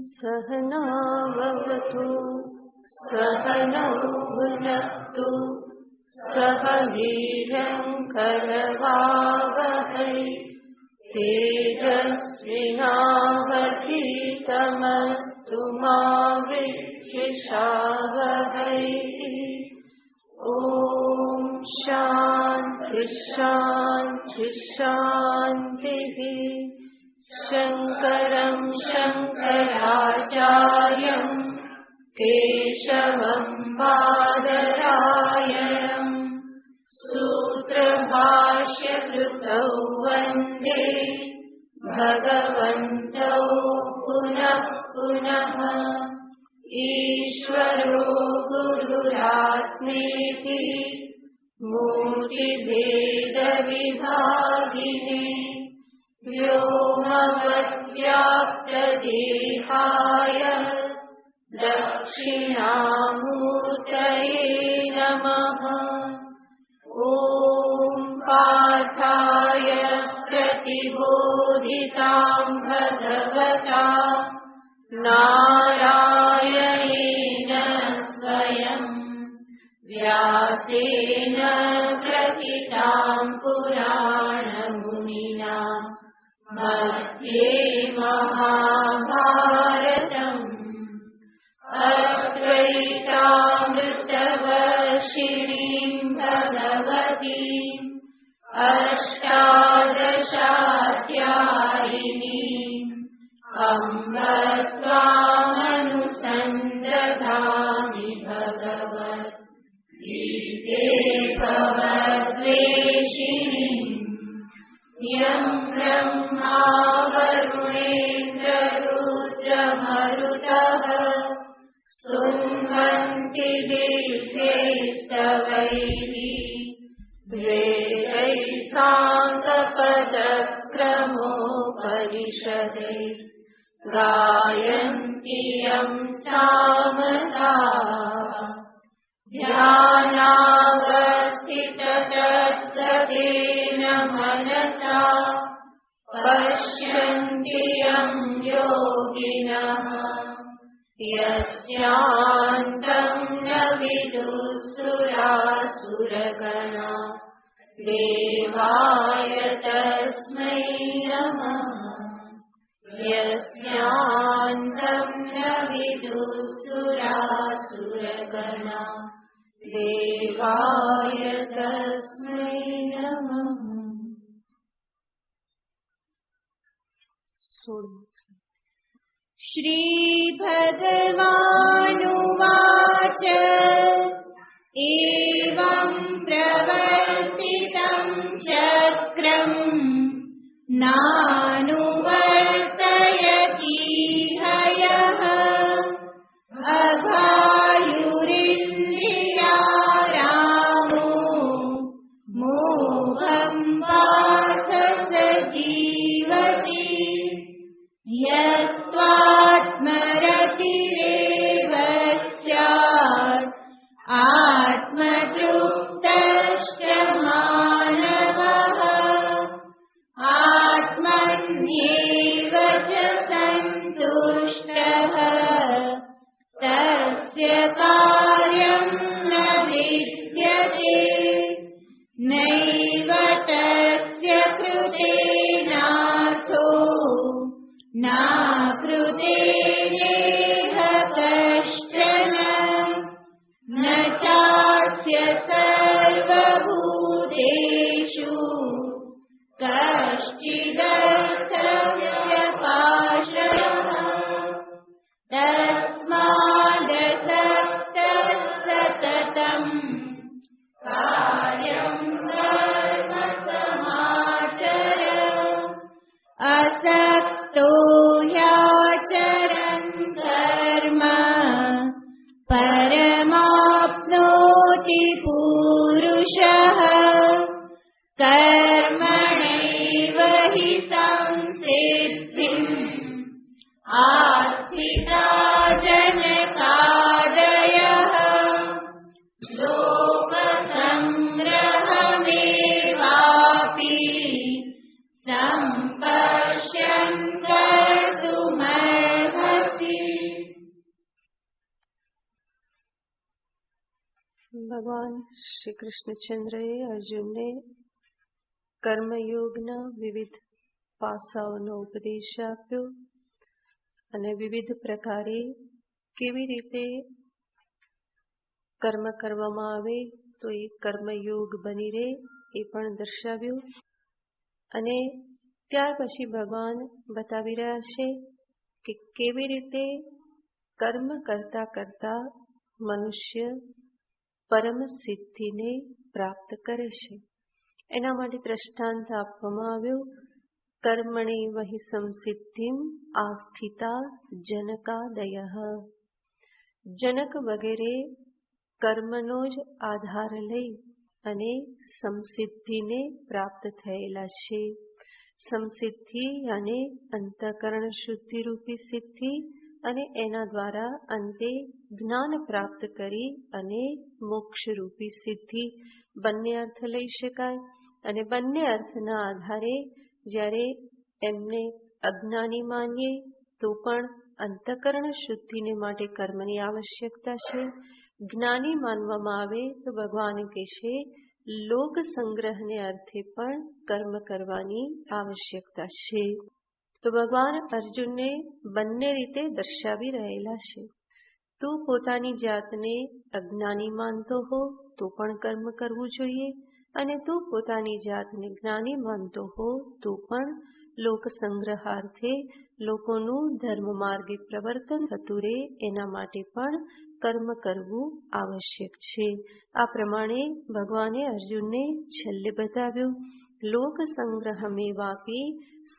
सहनावतु सहनौ भुनक्तु सह वीर्यङ्करवावहै तेजस्विनावधीतमस्तु मा विद्विषावहै। ॐ शान्ति शान्ति शान्तिः। शङ्करं शङ्कराचार्यं केशवं बादरायणं सूत्रभाष्यकृतौ वन्दे भगवन्तौ पुनः पुनः। ईश्वरो गुरुरात्मेति मूर्तिभेदविभागिने व्योमवद्व्याप्तदेहाय दक्षिणामूर्तये नमः। ॐ पार्थाय प्रतिबोधितां भगवता नारायणेन स्वयं व्यासेन ग्रथितां पुराणमुनिना मध्ये महाभारतम् अद्वैतामृतवर्षिणीं भगवतीम् अष्टादशाध्यायिनीम् अम्ब त्वामनुसन्दधामि भगवद्गीते भवद्वेषिणीम्। यं ब्रह्मा वरुणेन्द्ररुद्रमरुतः स्तुवन्ति दिव्यैस्तवैः वेदैः साङ्गपदक्रमोपनिषदैः गायन्ति यं सामगाः। ध्यानावस्थिततद्गतेन मनसा पश्यन्ति यं योगिनः यस्यान्तं न विदुःसुरासुरगणा देवाय तस्मै नमः। यस्यान्तं न विदुःसुरासुरगणा देवाय तस्मै नमः। श्रीभगवानुवाच एवं प्रवर्तितं चक्रम् नानुवर्तयतीह यः अघायुरिन्द्रियारामो मोहं पार्थ स जीवति। यस्त्वात्मरतिरेव स्यात् आत्मतृप्तश्च मानवः आत्मन्येव च सन्तुष्टः तस्य कार्यं न विद्यते नैव तस्य कृतेनार्थो नाकृतेनेह कश्चन न चास्य सर्वभूतेषु कश्चिदर्थव्यपाश्रयः। तस्मादसक्तः सततं कार्यं कर्म समाचर। असक्तो ह्याचरन् कर्म परमाप्नोति पूरुषः। कर्मणैव हि संसिद्धिम् आस्थिता जनकादयः। लोकसङ्ग्रहमेवापि सम्पश्यन् कर्तुमर्हसि। ભગવાન શ્રી કૃષ્ણચંદ્રએ અર્જુનને કર્મયોગના વિવિધ પાસાઓનો ઉપદેશ આપ્યો અને વિવિધ પ્રકારે કેવી રીતે કર્મ કરવામાં આવે તો એ કર્મયોગ બની રહે એ પણ દર્શાવ્યું. અને ત્યાર પછી ભગવાન બતાવી રહ્યા છે કે કેવી રીતે કર્મ કરતા કરતા મનુષ્ય પરમ સિદ્ધિને પ્રાપ્ત કરે છે. એના માટે દ્રષ્ટાંત આપવામાં આવ્યું. કર્મણી વહી સંસિદ્ધિમ આસ્થિતા જનકાદયઃ. જનક વગેરે કર્મનો જ આધાર લઈ અને સંસિદ્ધિને પ્રાપ્ત થયેલા છે. સંસિદ્ધિ અને અંતઃકરણ શુદ્ધિ રૂપી સિદ્ધિ અને એના દ્વારા અંતે જ્ઞાન પ્રાપ્ત કરી અને મોક્ષ રૂપી સિદ્ધિ, બંને અર્થ લઈ શકાય. અને બંને અર્થના આધારે જ્યારે એમને અજ્ઞાની માનીએ તો પણ અંતઃકરણ શુદ્ધિને માટે કર્મની આવશ્યકતા છે. જ્ઞાની માનવામાં આવે તો ભગવાન કહેશે લોક સંગ્રહને અર્થે પણ કર્મ કરવાની આવશ્યકતા છે. તો ભગવાન અર્જુનને બંને રીતે દર્શાવી રહેલા છે. તું પોતાની જાતને અજ્ઞાની માનતો હો તો પણ કર્મ કરવું જોઈએ, અને તું પોતાની જાતને જ્ઞાની માનતો હો તો પણ લોક સંગ્રહાર્થે લોકોનું ધર્મ માર્ગે પ્રવર્તન થતું રહે એના માટે પણ કર્મ કરવું આવશ્યક છે. આ પ્રમાણે ભગવાને અર્જુનને છેલ્લે બતાવ્યું લોક સંગ્રહમેવાપી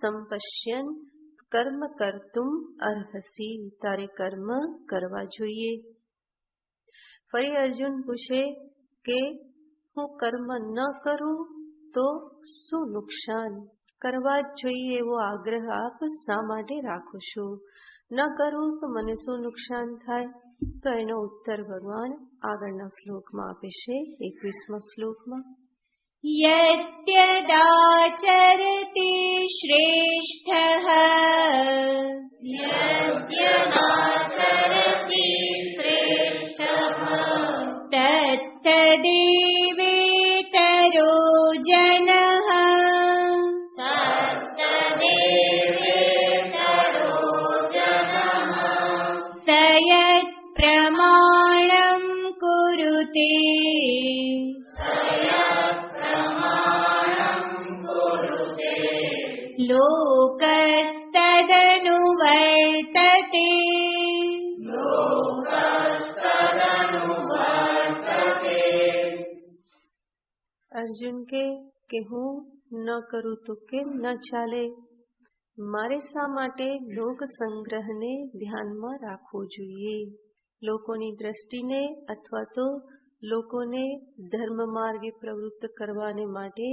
સંપશ્યન કર્મ કર્તુમ અર્હસી. તારે કર્મ કરવા જોઈએ. ફરી અર્જુન પૂછે કે હું કર્મ ન કરું તો શું નુકસાન? કરવા જ જોઈએ એવો આગ્રહ આપ શા માટે રાખો છો? ન કરું તો મને શું નુકસાન થાય? તો એનો ઉત્તર ભગવાન આગળના શ્લોકમાં આપે છે. 21મા શ્લોકમાં યદ્યદાચરતિ શ્રેષ્ઠઃ તત્તદેવેતરો જનઃ સયત્ પ્રમાણં કુરુતે લોકસ્તદનુવર્તતે. અર્જુન કે હું ન કરું તો કેમ ન ચાલે? મારે શા માટે લોક સંગ્રહને ધ્યાનમાં રાખવો જોઈએ? લોકોની દ્રષ્ટિને અથવા તો લોકોને ધર્મ માર્ગે પ્રવૃત્ત કરવાને માટે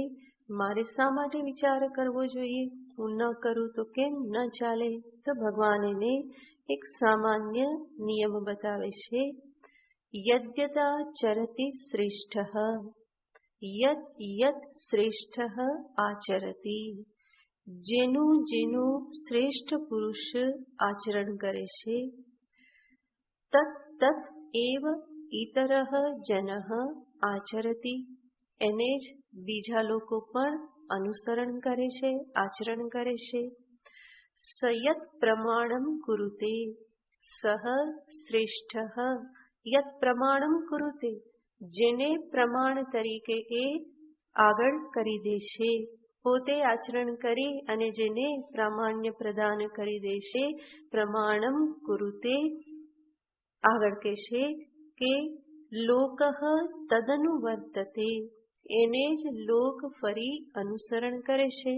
મારે શા માટે વિચાર કરવો જોઈએ? હું ન કરું તો કેમ ન ચાલે? તો ભગવાન એને એક સામાન્ય નિયમ બતાવે છે. યદ્યદા ચરતિ શ્રેષ્ઠઃ યત યત શ્રેષ્ઠઃ આચરતિ. જેનું જેનું શ્રેષ્ઠ પુરુષ આચરણ કરે છે તત તત એવ ઇતરઃ જનઃ આચરતિ. એને જ બીજા લોકો પણ અનુસરણ કરે છે, આચરણ કરે છે. સયત પ્રમાણમ કુરુતે સહ શ્રેષ્ઠઃ યત પ્રમાણમ કુરુતે. જેને પ્રમાણ તરીકે એ આગળ કરી દે છે, પોતે આચરણ કરી અને જેને પ્રામાણ્ય પ્રદાન કરી દે છે, પ્રમાણમ કુરુતે. આગળ કહેશે કે લોકઃ તદનુવર્તતે. એને જ લોક ફરી અનુસરણ કરે છે.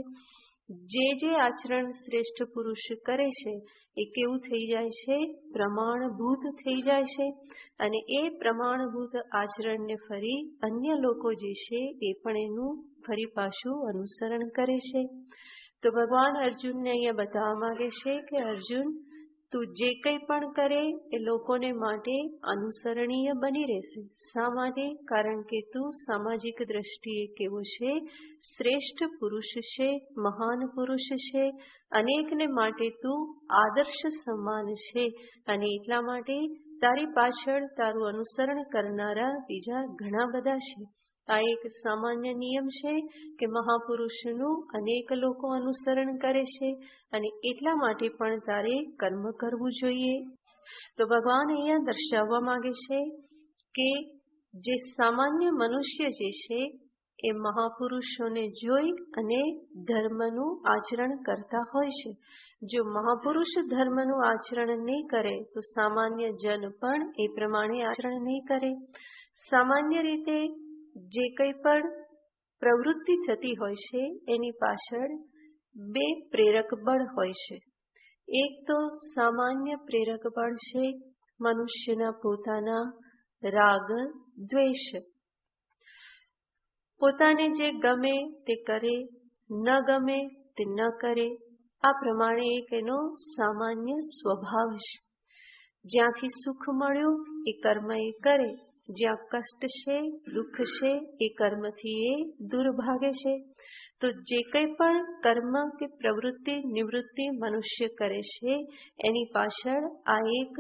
જે આચરણ શ્રેષ્ઠ પુરુષ કરે છે એ કેવું થઈ જાય છે? પ્રમાણભૂત થઈ જાય છે. અને એ પ્રમાણભૂત આચરણને ફરી અન્ય લોકો જે છે એ પણ એનું ફરી પાછું અનુસરણ કરે છે. તો ભગવાન અર્જુનને અહીંયા બતાવવા માંગે છે કે અર્જુન, તું જે કંઈ પણ કરે એ લોકોને માટે અનુસરણીય બની રહેશે. શા માટે? કારણ કે તું સામાજિક દ્રષ્ટિએ કેવો છે? શ્રેષ્ઠ પુરુષ છે, મહાન પુરુષ છે. અનેકને માટે તું આદર્શ સમાન છે અને એટલા માટે તારી પાછળ તારું અનુસરણ કરનારા બીજા ઘણા બધા છે. આ એક સામાન્ય નિયમ છે કે મહાપુરુષનું અનેક લોકો અનુસરણ કરે છે અને એટલા માટે પણ તારે કર્મ કરવું જોઈએ. તો ભગવાન અહીંયા દર્શાવવા માંગે છે કે જે સામાન્ય મનુષ્ય જે છે એ મહાપુરુષોને જોઈ અને ધર્મનું આચરણ કરતા હોય છે. જો મહાપુરુષ ધર્મનું આચરણ નહીં કરે તો સામાન્ય જન પણ એ પ્રમાણે આચરણ નહીં કરે. સામાન્ય રીતે જે કંઈ પણ પ્રવૃત્તિ થતી હોય છે એની પાછળ બે પ્રેરક બળ હોય છે. એક તો સામાન્ય પ્રેરક બળ છે મનુષ્યના પોતાના રાગ દ્વેષ. પોતાને જે ગમે તે કરે, ન ગમે તે ન કરે, આ પ્રમાણે એક એનો સામાન્ય સ્વભાવ છે. જ્યાંથી સુખ મળ્યું એ કર્મ એ કરે, જ્યાં કષ્ટ છે, દુઃખ છે, એ કર્મથી એ દૂર ભાગે છે. તો જે કંઈ પણ કર્મ કે પ્રવૃત્તિ નિવૃત્તિ મનુષ્ય કરે છે એની પાછળ આ એક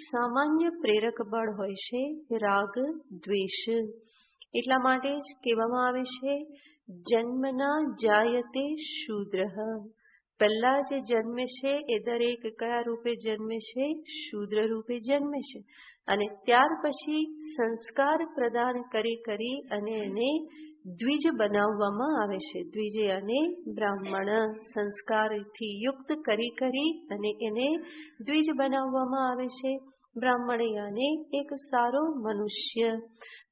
સામાન્ય પ્રેરક બળ હોય છે, રાગ દ્વેષ. એટલા માટે જ કહેવામાં આવે છે જન્મના જાયતે શૂદ્રઃ. પહેલા જે જન્મે છે એ દરેક કયા રૂપે જન્મે છે? શૂદ્ર રૂપે જન્મે છે. અને ત્યાર પછી સંસ્કાર પ્રદાન કરી અને એને દ્વિજ બનાવવામાં આવે છે. દ્વિજ અને બ્રાહ્મણ સંસ્કારથી યુક્ત કરી અને એને દ્વિજ બનાવવામાં આવે છે. બ્રાહ્મણ અને એક સારો મનુષ્ય.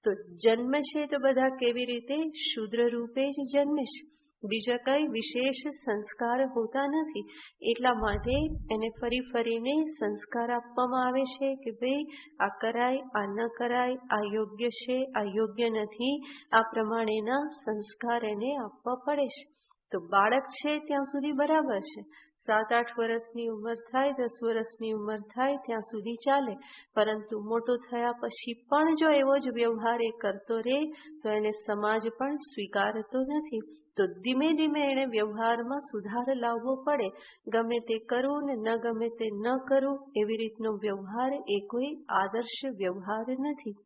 તો જન્મ છે તો બધા કેવી રીતે? શૂદ્ર રૂપે જ જન્મે છે. બીજા કઈ વિશેષ સંસ્કાર હોતા નથી. એટલા માટે એને ફરીને સંસ્કાર આપવામાં આવે છે કે ભાઈ આ કરાય, આ ન કરાય, આ યોગ્ય છે, આ યોગ્ય નથી, આ પ્રમાણેના સંસ્કાર એને આપવા પડે છે. તો બાળક છે ત્યાં સુધી બરાબર છે. 7-8 વર્ષની ઉંમર થાય, 10 વર્ષની ઉંમર થાય ત્યાં સુધી ચાલે. પરંતુ મોટો થયા પછી પણ જો એવો જ વ્યવહાર એ કરતો રહે તો એને સમાજ પણ સ્વીકારતો નથી. તો ધીમે એને વ્યવહારમાં સુધાર લાવવો પડે. ગમે તે કરવું ને ન ગમે તે ન કરવું, એવી રીતનો વ્યવહાર એ કોઈ આદર્શ વ્યવહાર નથી.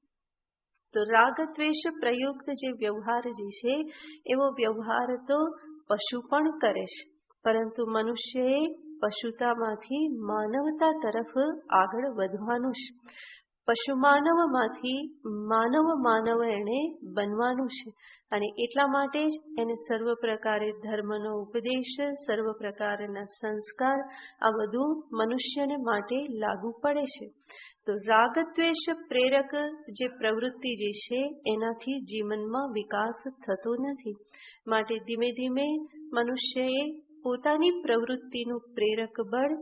તો રાગ દ્વેષ પ્રયુક્ત જે વ્યવહાર જે છે એવો વ્યવહાર તો પશુ પણ કરે છે. પરંતુ મનુષ્યએ પશુતામાંથી માનવતા તરફ આગળ વધવાનું છે. પશુ માનવમાંથી માનવ એને બનવાનું છે. અને એટલા માટે જ એને સર્વ પ્રકારે ધર્મનો ઉપદેશ, સર્વ પ્રકારના સંસ્કાર આ બધું મનુષ્યને માટે લાગુ પડે છે. તો રાગ દ્વેષ પ્રેરક જે પ્રવૃત્તિ જે છે એનાથી જીવનમાં વિકાસ થતો નથી. માટે ધીમે મનુષ્યએ પોતાની પ્રવૃત્તિનું પ્રેરક બળ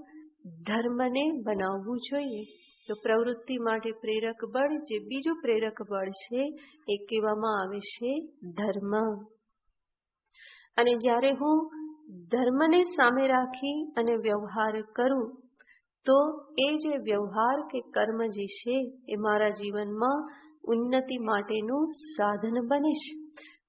ધર્મને બનાવવું જોઈએ. તો પ્રવૃત્તિ માટે પ્રેરક બળ, જે બીજું પ્રેરક બળ છે એ કહેવામાં આવે છે ધર્મ. અને જ્યારે હું ધર્મને સામે રાખી અને વ્યવહાર કરું તો એ જે વ્યવહાર કે કર્મ જે છે એ મારા જીવનમાં ઉન્નતિ માટેનું સાધન બને છે.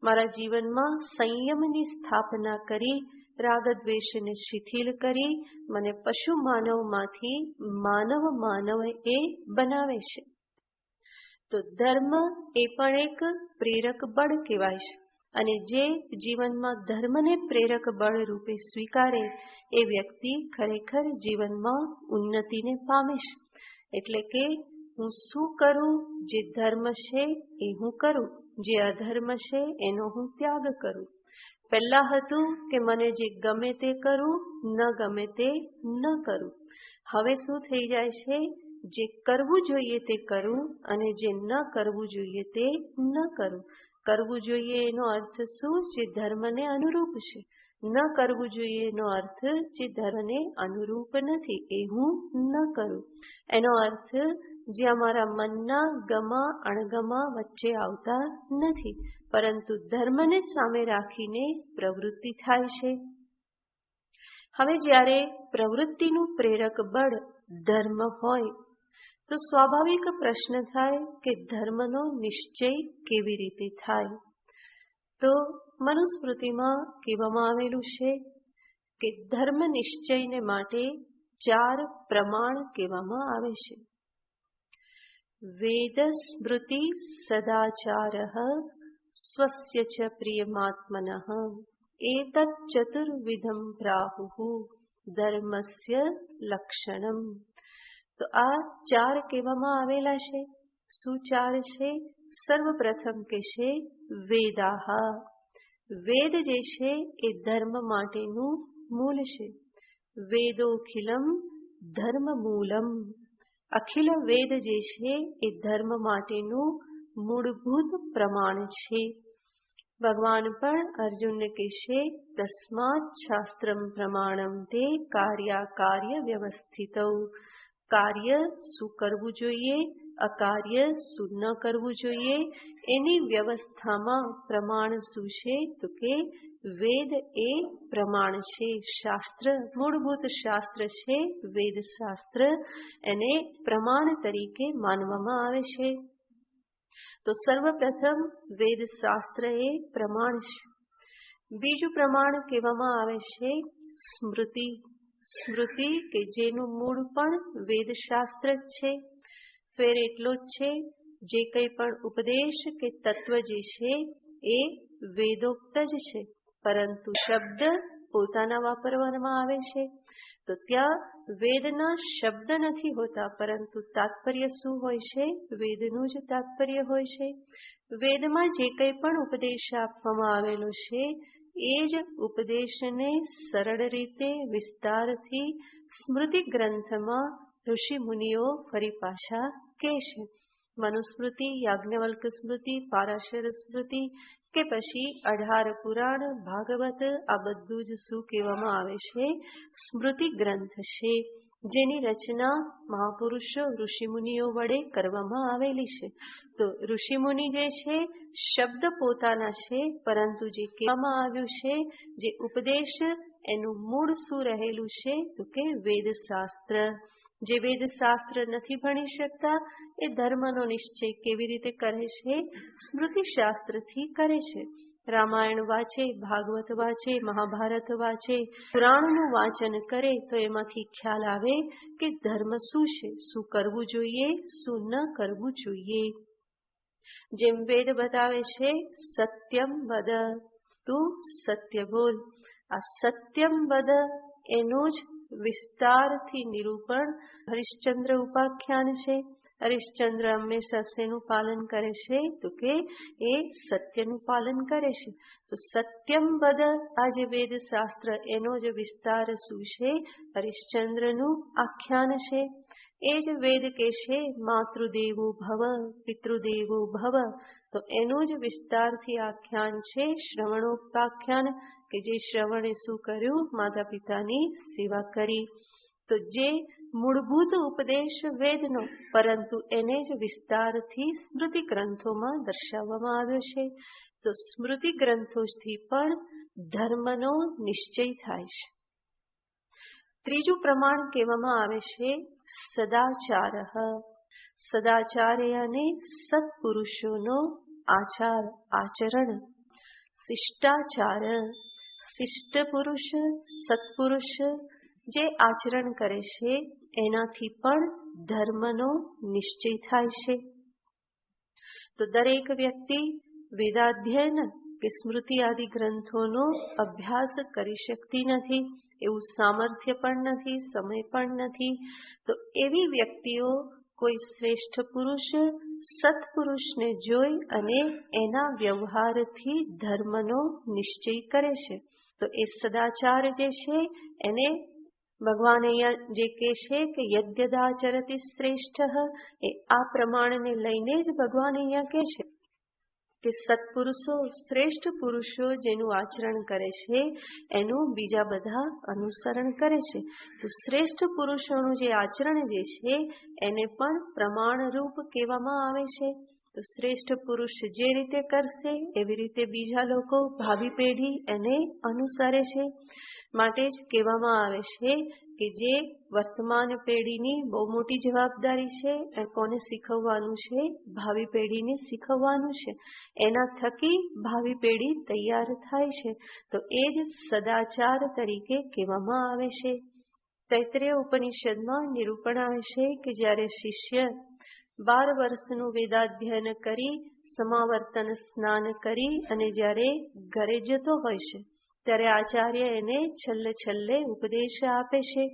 મારા જીવનમાં સંયમની સ્થાપના કરી, રાગ દ્વેષને શિથિલ કરી મને પશુ માનવમાંથી માનવ એ બનાવે છે. તો ધર્મ એ પણ એક પ્રેરક બળ કહેવાય છે. અને જે જીવનમાં ધર્મને પ્રેરક બળ રૂપે સ્વીકારે એ વ્યક્તિ ખરેખર જીવનમાં ઉન્નતિને પામે છે. એટલે કે હું શું કરું? જે ધર્મ છે એ હું કરું, જે અધર્મ છે એનો હું ત્યાગ કરું. પહેલા હતું કે મને જે ગમે તે કરું, ન ગમે તે ન કરું. હવે શું થઈ જાય છે? જે કરવું જોઈએ તે કરું અને જે ન કરવું જોઈએ તે ન કરું. કરવું જોઈએ એનો અર્થ શું? જે ધર્મને અનુરૂપ છે. ન કરવું જોઈએ એનો અર્થ જે ધર્મને અનુરૂપ નથી એ હું ન કરું. એનો અર્થ જ્યાં મારા મનના ગમા અણગમા વચ્ચે આવતા નથી, પરંતુ ધર્મને સામે રાખીને પ્રવૃત્તિ થાય છે. હવે જ્યારે પ્રવૃત્તિનું પ્રેરક બળ ધર્મ હોય તો સ્વાભાવિક પ્રશ્ન થાય કે ધર્મનો નિશ્ચય કેવી રીતે થાય? તો મનુસ્મૃતિમાં કહેવામાં આવેલું છે કે ધર્મ નિશ્ચયને માટે 4 પ્રમાણ કહેવામાં આવે છે. વેદ સ્મૃતિ સદાચારઃ સ્વસ્ય ચ પ્રિયમાત્મનઃ એતત ચતુર્વિધમ પ્રાહુઃ ધર્મસ્ય લક્ષણમ. તો આ ચાર કહેવામાં આવેલા છે. શું ચાર છે? સર્વપ્રથમ કે છે વેદાહ. વેદ જે છે એ ધર્મ માટેનું મૂળ છે. વેદોખિલમ ધર્મ મૂલમ. અખિલ વેદ જે છે એ ધર્મ માટેનું મૂળભૂત પ્રમાણ છે. ભગવાન પણ અર્જુનને કહેશે તસ્માત શાસ્ત્રમ પ્રમાણમ તે કાર્યાકાર્ય વ્યવસ્થિત. કાર્ય શું કરવું જોઈએ, અકાર્ય શું ન કરવું જોઈએ, એની વ્યવસ્થામાં પ્રમાણ શું છે? તો કે વેદ એ પ્રમાણ છે. શાસ્ત્ર મૂળભૂત શાસ્ત્ર છે. વેદ શાસ્ત્ર એને પ્રમાણ તરીકે માનવામાં આવે છે. તો સર્વપ્રથમ વેદ શાસ્ત્ર એ પ્રમાણ છે. બીજું પ્રમાણ કહેવામાં આવે છે સ્મૃતિ. સ્મૃતિ કે જેનું મૂળ પણ વેદ શાસ્ત્ર જ છે. ફેર એટલો જ છે જે કંઈ પણ ઉપદેશ કે તત્વ જે છે એ વેદોક્ત જ છે, પરંતુ શબ્દ પોતાના વાપરવામાં આવે છે. તો ત્યાં વેદના શબ્દ નથી હોતા, પરંતુ તાત્પર્ય શું હોય છે? વેદનું જ તાત્પર્ય હોય છે. વેદમાં જે કંઈ પણ ઉપદેશ આપવામાં આવેલો છે એ જ ઉપદેશને સરળ રીતે વિસ્તારથી સ્મૃતિ ગ્રંથમાં ઋષિ મુનિઓ ફરી પાછા કહે છે. મનુસ્મૃતિ, યાજ્ઞવલ્ક સ્મૃતિ, પારાશર સ્મૃતિ કે પછી 18 પુરાણ, ભાગવત, આ બધું જ શું કહેવામાં આવે છે? સ્મૃતિ ગ્રંથ છે, જેની રચના મહાપુરુષો ઋષિમુનિઓ વડે કરવામાં આવેલી છે. તો ઋષિમુનિ જે છે શબ્દ પોતાના છે, પરંતુ જે કહેવામાં આવ્યું છે, જે ઉપદેશ, એનું મૂળ શું રહેલું છે? તો કે વેદશાસ્ત્ર. જે વેદશાસ્ત્ર નથી ભણી શકતા એ ધર્મનો નિશ્ચય કેવી રીતે કરે છે? સ્મૃતિશાસ્ત્રથી કરે છે. રામાયણ વાંચે, ભાગવત વાંચે, મહાભારત વાંચે, પુરાણનું વાંચન કરે તો એમાંથી ખ્યાલ આવે કે ધર્મ શું છે, શું કરવું જોઈએ, શું ન કરવું જોઈએ. જેમ વેદ બતાવે છે સત્યમ વદ, તું સત્ય બોલ. આ સત્યમ વદ એનું જ વિસ્તારથી નિરૂપણ હરિશ્ચંદ્ર ઉપાખ્યાન છે. હરિશ્ચંદ્ર હંમેશા શેનું પાલન કરે છે? તો કે એ સત્યનું પાલન કરે છે. તો સત્યમ વદ, આ જે વેદ શાસ્ત્ર એનો જ વિસ્તાર શું છે? હરિશ્ચંદ્રનું આખ્યાન છે. એ જ વેદ કે છે માતૃદેવો ભવ, પિતૃદેવો ભવ. તો એનું જ વિસ્તારથી આખ્યાન છે શ્રવણોપાખ્યાન, કે જે શ્રવણે શું કર્યું? માતા પિતાની સેવા કરી. તો જે મૂળભૂત ઉપદેશ વેદનો, પરંતુ એને જ વિસ્તારથી સ્મૃતિ ગ્રંથોમાં દર્શાવવામાં આવ્યો છે. તો સ્મૃતિ ગ્રંથોથી પણ ધર્મનો નિશ્ચય થાય છે. ત્રીજું પ્રમાણ કહેવામાં આવે છે સદાચાર. સદાચાર અને સત્પુરુષોનો આચાર, આચરણ. શિષ્ટાચાર, શિષ્ટ પુરુષ, સત્પુરુષ જે આચરણ કરે છે એનાથી પણ ધર્મનો નિશ્ચય થાય છે. તો દરેક વ્યક્તિ વેદાધ્યયન કે સ્મૃતિ આદિ ગ્રંથોનો અભ્યાસ કરી શકતી નથી, એવું સામર્થ્ય પણ નથી, સમય પણ નથી. તો એવી વ્યક્તિઓ કોઈ શ્રેષ્ઠ પુરુષ, સત્પુરુષને જોઈ અને એના વ્યવહારથી ધર્મનો નિશ્ચય કરે છે. તો એ સદાચાર જે છે એને ભગવાન અહીંયા જે કહે છે કે યદ્યદાચરતિ શ્રેષ્ઠ, એ આ પ્રમાણને લઈને જ ભગવાન અહીંયા કહે છે કે સત્પુરુષો, શ્રેષ્ઠ પુરુષો જેનું આચરણ કરે છે એનું બીજા બધા અનુસરણ કરે છે. તો શ્રેષ્ઠ પુરુષોનું જે આચરણ જે છે એને પણ પ્રમાણરૂપ કહેવામાં આવે છે. તો શ્રેષ્ઠ પુરુષ જે રીતે કરશે એવી રીતે બીજા લોકો, ભાવિ પેઢી એને અનુસરે છે. માટે જ કહેવામાં આવે છે કે જે વર્તમાન પેઢીની બહુ મોટી જવાબદારી છે એ કોને શીખવવાનું છે? ભાવિ પેઢીને શીખવવાનું છે. એના થકી ભાવિ પેઢી તૈયાર થાય છે. તો એ જ સદાચાર તરીકે કહેવામાં આવે છે. તૈત્તરીય ઉપનિષદમાં નિરૂપણ આવે છે કે જ્યારે શિષ્ય 12 વર્ષનું વેદાધ્યયન કરી સમાવર્તન સ્નાન કરી અને જ્યારે ઘરે જતો હોય છે ત્યારે આચાર્ય એને છેલ્લે ઉપદેશ આપે છે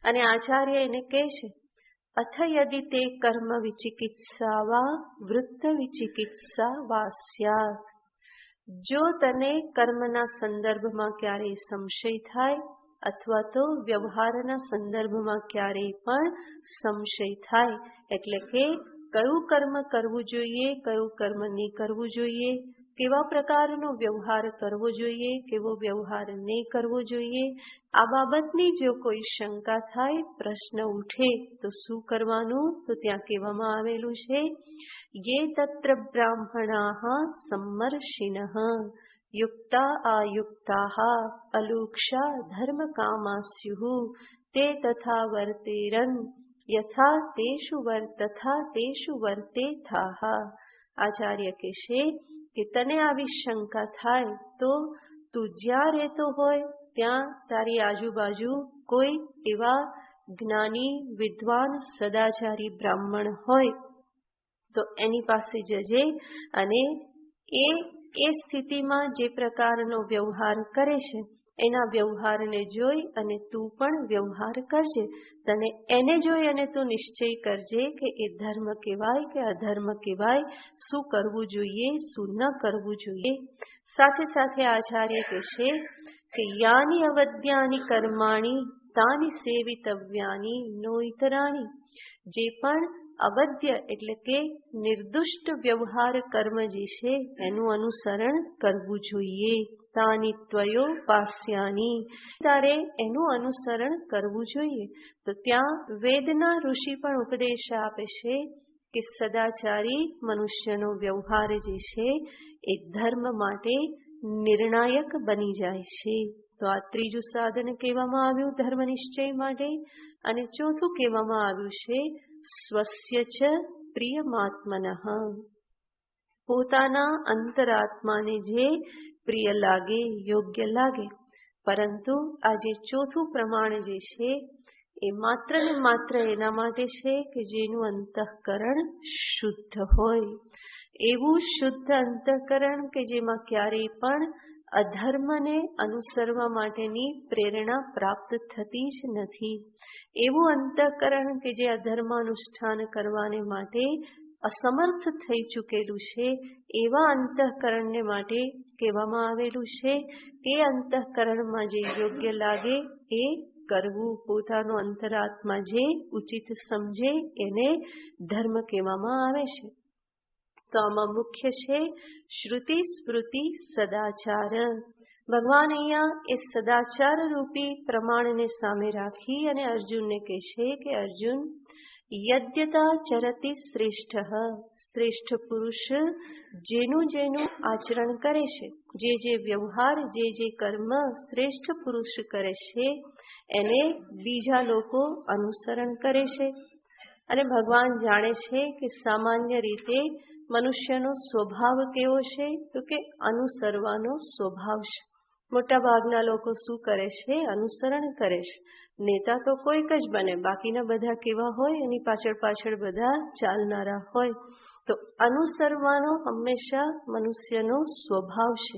અને આચાર્ય એને કહે છે, અથ યદિ તે કર્મ વિચિકિત્સા વા વૃત્ત વિચિકિત્સા વા સ્યાત. જો તને કર્મના સંદર્ભમાં ક્યારેય સંશય થાય અથવા તો વ્યવહારના સંદર્ભમાં ક્યારેય પણ સંશય થાય, એટલે કે કયું કર્મ કરવું જોઈએ, કયું કર્મ નહીં કરવું જોઈએ, કેવા પ્રકારનો વ્યવહાર કરવો જોઈએ, કેવો વ્યવહાર નહીં કરવો જોઈએ, આ બાબતની જો કોઈ શંકા થાય, પ્રશ્ન ઉઠે તો શું કરવાનું? તો ત્યાં કહેવામાં આવેલું છે, યે તત્ર બ્રાહ્મણાઃ સમ્મર્ષિનઃ યુક્તા આયુક્તાઃ અલુક્ષા ધર્મ કામા સ્યુઃ તે તથા વર્તેરન યથા તેષુ વર્તેથાઃ. આચાર્ય કહેશે કે તને આવી શંકા થાય તો તું જ્યાં રહેતો હોય ત્યાં તારી આજુબાજુ કોઈ એવા જ્ઞાની વિદ્વાન સદાચારી બ્રાહ્મણ હોય તો એની પાસે જજે અને એ સ્થિતિમાં જે પ્રકારનો વ્યવહાર કરે છે એના વ્યવહારને જોઈ અને તું પણ વ્યવહાર કરજે. તને એને જોઈ અને તું નિશ્ચય કરજે કે એ ધર્મ કહેવાય કે અધર્મ કહેવાય, શું કરવું જોઈએ, શું ન કરવું જોઈએ. સાથે સાથે આચાર્ય કહેશે કે યાની અવદ્યાની કર્માણી તાની સેવિતવ્યાની નો ઇતરાણી. જે પણ અવદ્ય એટલે કે નિર્દુષ્ટ વ્યવહાર કર્મ જે છે એનું અનુસરણ કરવું જોઈએ. તાની ત્વયો પાસ્યાની, તારે એનું અનુસરણ કરવું જોઈએ. તો ત્યાં વેદના ઋષિ પણ ઉપદેશ આપે છે કે સદાચારી મનુષ્યનો વ્યવહાર જે છે એ ધર્મ માટે નિર્ણાયક બની જાય છે. તો આ ત્રીજું સાધન કહેવામાં આવ્યું ધર્મ નિશ્ચય માટે. અને ચોથું કહેવામાં આવ્યું છે સ્વસ્ય ચ પ્રિયમાત્મનઃ, પોતાના અંતરાત્માને જે પ્રિય લાગે, યોગ્ય લાગે. પરંતુ આ જે ચોથું પ્રમાણ જે છે એ માત્ર ને માત્ર એના માટે છે કે જેનું અંતઃકરણ શુદ્ધ હોય. એવું શુદ્ધ અંતઃકરણ કે જેમાં ક્યારેય પણ અધર્મને અનુસરવા માટેની પ્રેરણા પ્રાપ્ત થતી જ નથી. એવું અંતઃકરણ કે જે અધર્માનુષ્ઠાન કરવાને માટે અસમર્થ થઈ ચૂકેલું છે, એવા અંતઃકરણને માટે કહેવામાં આવેલું છે કે અંતઃકરણમાં જે યોગ્ય લાગે એ કરવું. પોતાનો અંતરાત્મા જે ઉચિત સમજે એને ધર્મ કહેવામાં આવે છે. તો આમાં મુખ્ય છે શ્રુતિ સ્મૃતિ સદાચાર. ભગવાન અહીંયા એ સદાચાર રૂપી પ્રમાણને સામે રાખી અને અર્જુનને કહેશે કે અર્જુન, યદ્યતા ચરતિ શ્રેષ્ઠ, શ્રેષ્ઠ પુરુષ જેનું આચરણ કરે છે, જે વ્યવહાર, જે કર્મ શ્રેષ્ઠ પુરુષ કરે છે એને બીજા લોકો અનુસરણ કરે છે. અને ભગવાન જાણે છે કે સામાન્ય રીતે મનુષ્યનો સ્વભાવ કેવો છે, તો કે અનુસરવાનો સ્વભાવ છે. મોટા ભાગના લોકો શું કરે છે? અનુસરણ કરે છે. નેતા તો કોઈક જ બને, બાકીના બધા કેવા હોય એની પાછળ બધા ચાલનારા હોય. તો અનુસરવાનો હંમેશા મનુષ્યનો સ્વભાવ છે.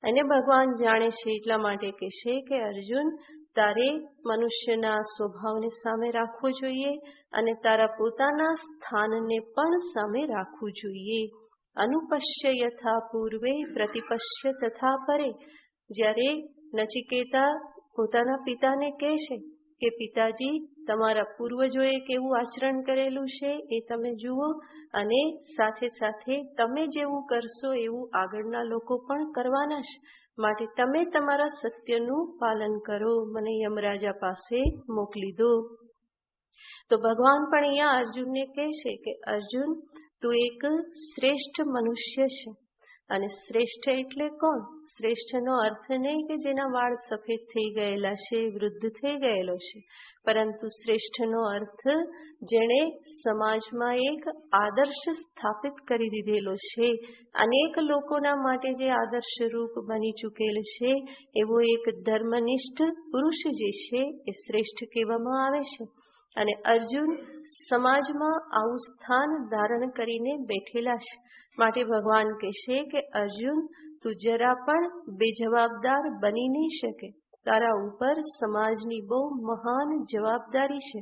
અને ભગવાન જાણે છે એટલા માટે કહેશે કે અર્જુન, તારે મનુષ્યના સ્વભાવને સામે રાખવો જોઈએ અને તારા પોતાના સ્થાનને પણ સામે રાખવું જોઈએ. અનુપશ્ય યથા પૂર્વે પ્રતિપશ્ય તથા પરે. જ્યારે નચિકેતા પોતાના પિતાને કહે છે કે પિતાજી, તમારા પૂર્વજોએ કેવું આચરણ કરેલું છે એ તમે જુઓ અને સાથે સાથે તમે જેવું કરશો એવું આગળના લોકો પણ કરવાના છે, માટે તમે તમારા સત્યનું પાલન કરો, મને યમરાજા પાસે મોકલી દો. તો ભગવાન પણ અહીંયા અર્જુનને કહે છે કે અર્જુન, તું એક શ્રેષ્ઠ મનુષ્ય છે. અને શ્રેષ્ઠ એટલે કોણ? શ્રેષ્ઠનો અર્થ નહીં કે જેના વાળ સફેદ થઈ ગયેલા છે, વૃદ્ધ થઈ ગયેલો છે, પરંતુ શ્રેષ્ઠનો અર્થ જેણે સમાજમાં એક આદર્શ સ્થાપિત કરી દીધેલો છે, અનેક લોકોના માટે જે આદર્શ રૂપ બની ચૂકેલ છે, એવો એક ધર્મનિષ્ઠ પુરુષ જે છે એ શ્રેષ્ઠ કહેવામાં આવે છે. અને અર્જુન સમાજમાં આવું સ્થાન ધારણ કરીને બેઠેલા છે. માટે ભગવાન કહેશે કે અર્જુન, તું જરા પણ બેજવાબદાર બની નહીં શકે. તારા ઉપર સમાજની બહુ મહાન જવાબદારી છે.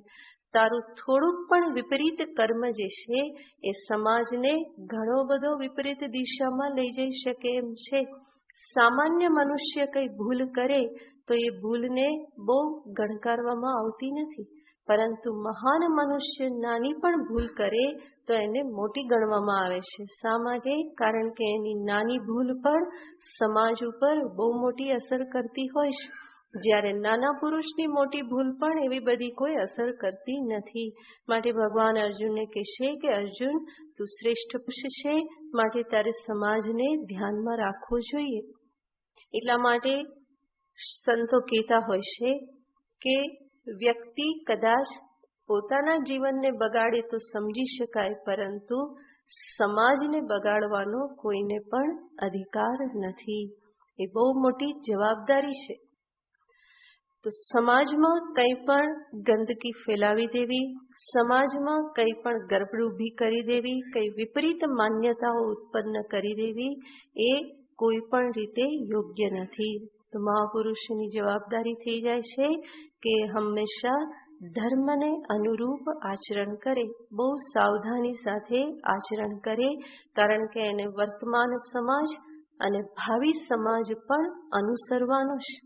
તારું થોડુંક પણ વિપરીત કર્મ જે છે એ સમાજને ઘણો બધો વિપરીત દિશામાં લઈ જઈ શકે એમ છે. સામાન્ય મનુષ્ય કંઈ ભૂલ કરે તો એ ભૂલને બહુ ગણકારવામાં આવતી નથી, પરંતુ મહાન મનુષ્ય નાની પણ ભૂલ કરે તો એને મોટી ગણવામાં આવે છે. શા માટે? કારણ કે એની નાની ભૂલ પણ સમાજ ઉપર બહુ મોટી અસર કરતી હોય છે, જ્યારે નાના પુરુષની મોટી ભૂલ પણ એવી બધી કોઈ અસર કરતી નથી. માટે ભગવાન અર્જુનને કહેશે કે અર્જુન, તું શ્રેષ્ઠ પુરુષ છે, માટે તારે સમાજને ધ્યાનમાં રાખવો જોઈએ. એટલા માટે સંતો કહેતા હોય છે કે વ્યક્તિ કદાચ પોતાના જીવનને બગાડે તો સમજી શકાય, પરંતુ સમાજને બગાડવાનો કોઈને પણ અધિકાર નથી. એ બહુ મોટી જવાબદારી છે. તો સમાજમાં કંઈ પણ ગંદકી ફેલાવી દેવી, સમાજમાં કંઈ પણ ગરબડ ઊભી કરી દેવી, કંઈ વિપરીત માન્યતાઓ ઉત્પન્ન કરી દેવી, એ કોઈ પણ રીતે યોગ્ય નથી. તો મહાપુરુષની જવાબદારી થઈ જાય છે કે હંમેશા ધર્મને અનુરૂપ આચરણ કરે, બહુ સાવધાની સાથે આચરણ કરે, કારણ કે એને વર્તમાન સમાજ અને ભાવિ સમાજ પણ અનુસરવાનો છે.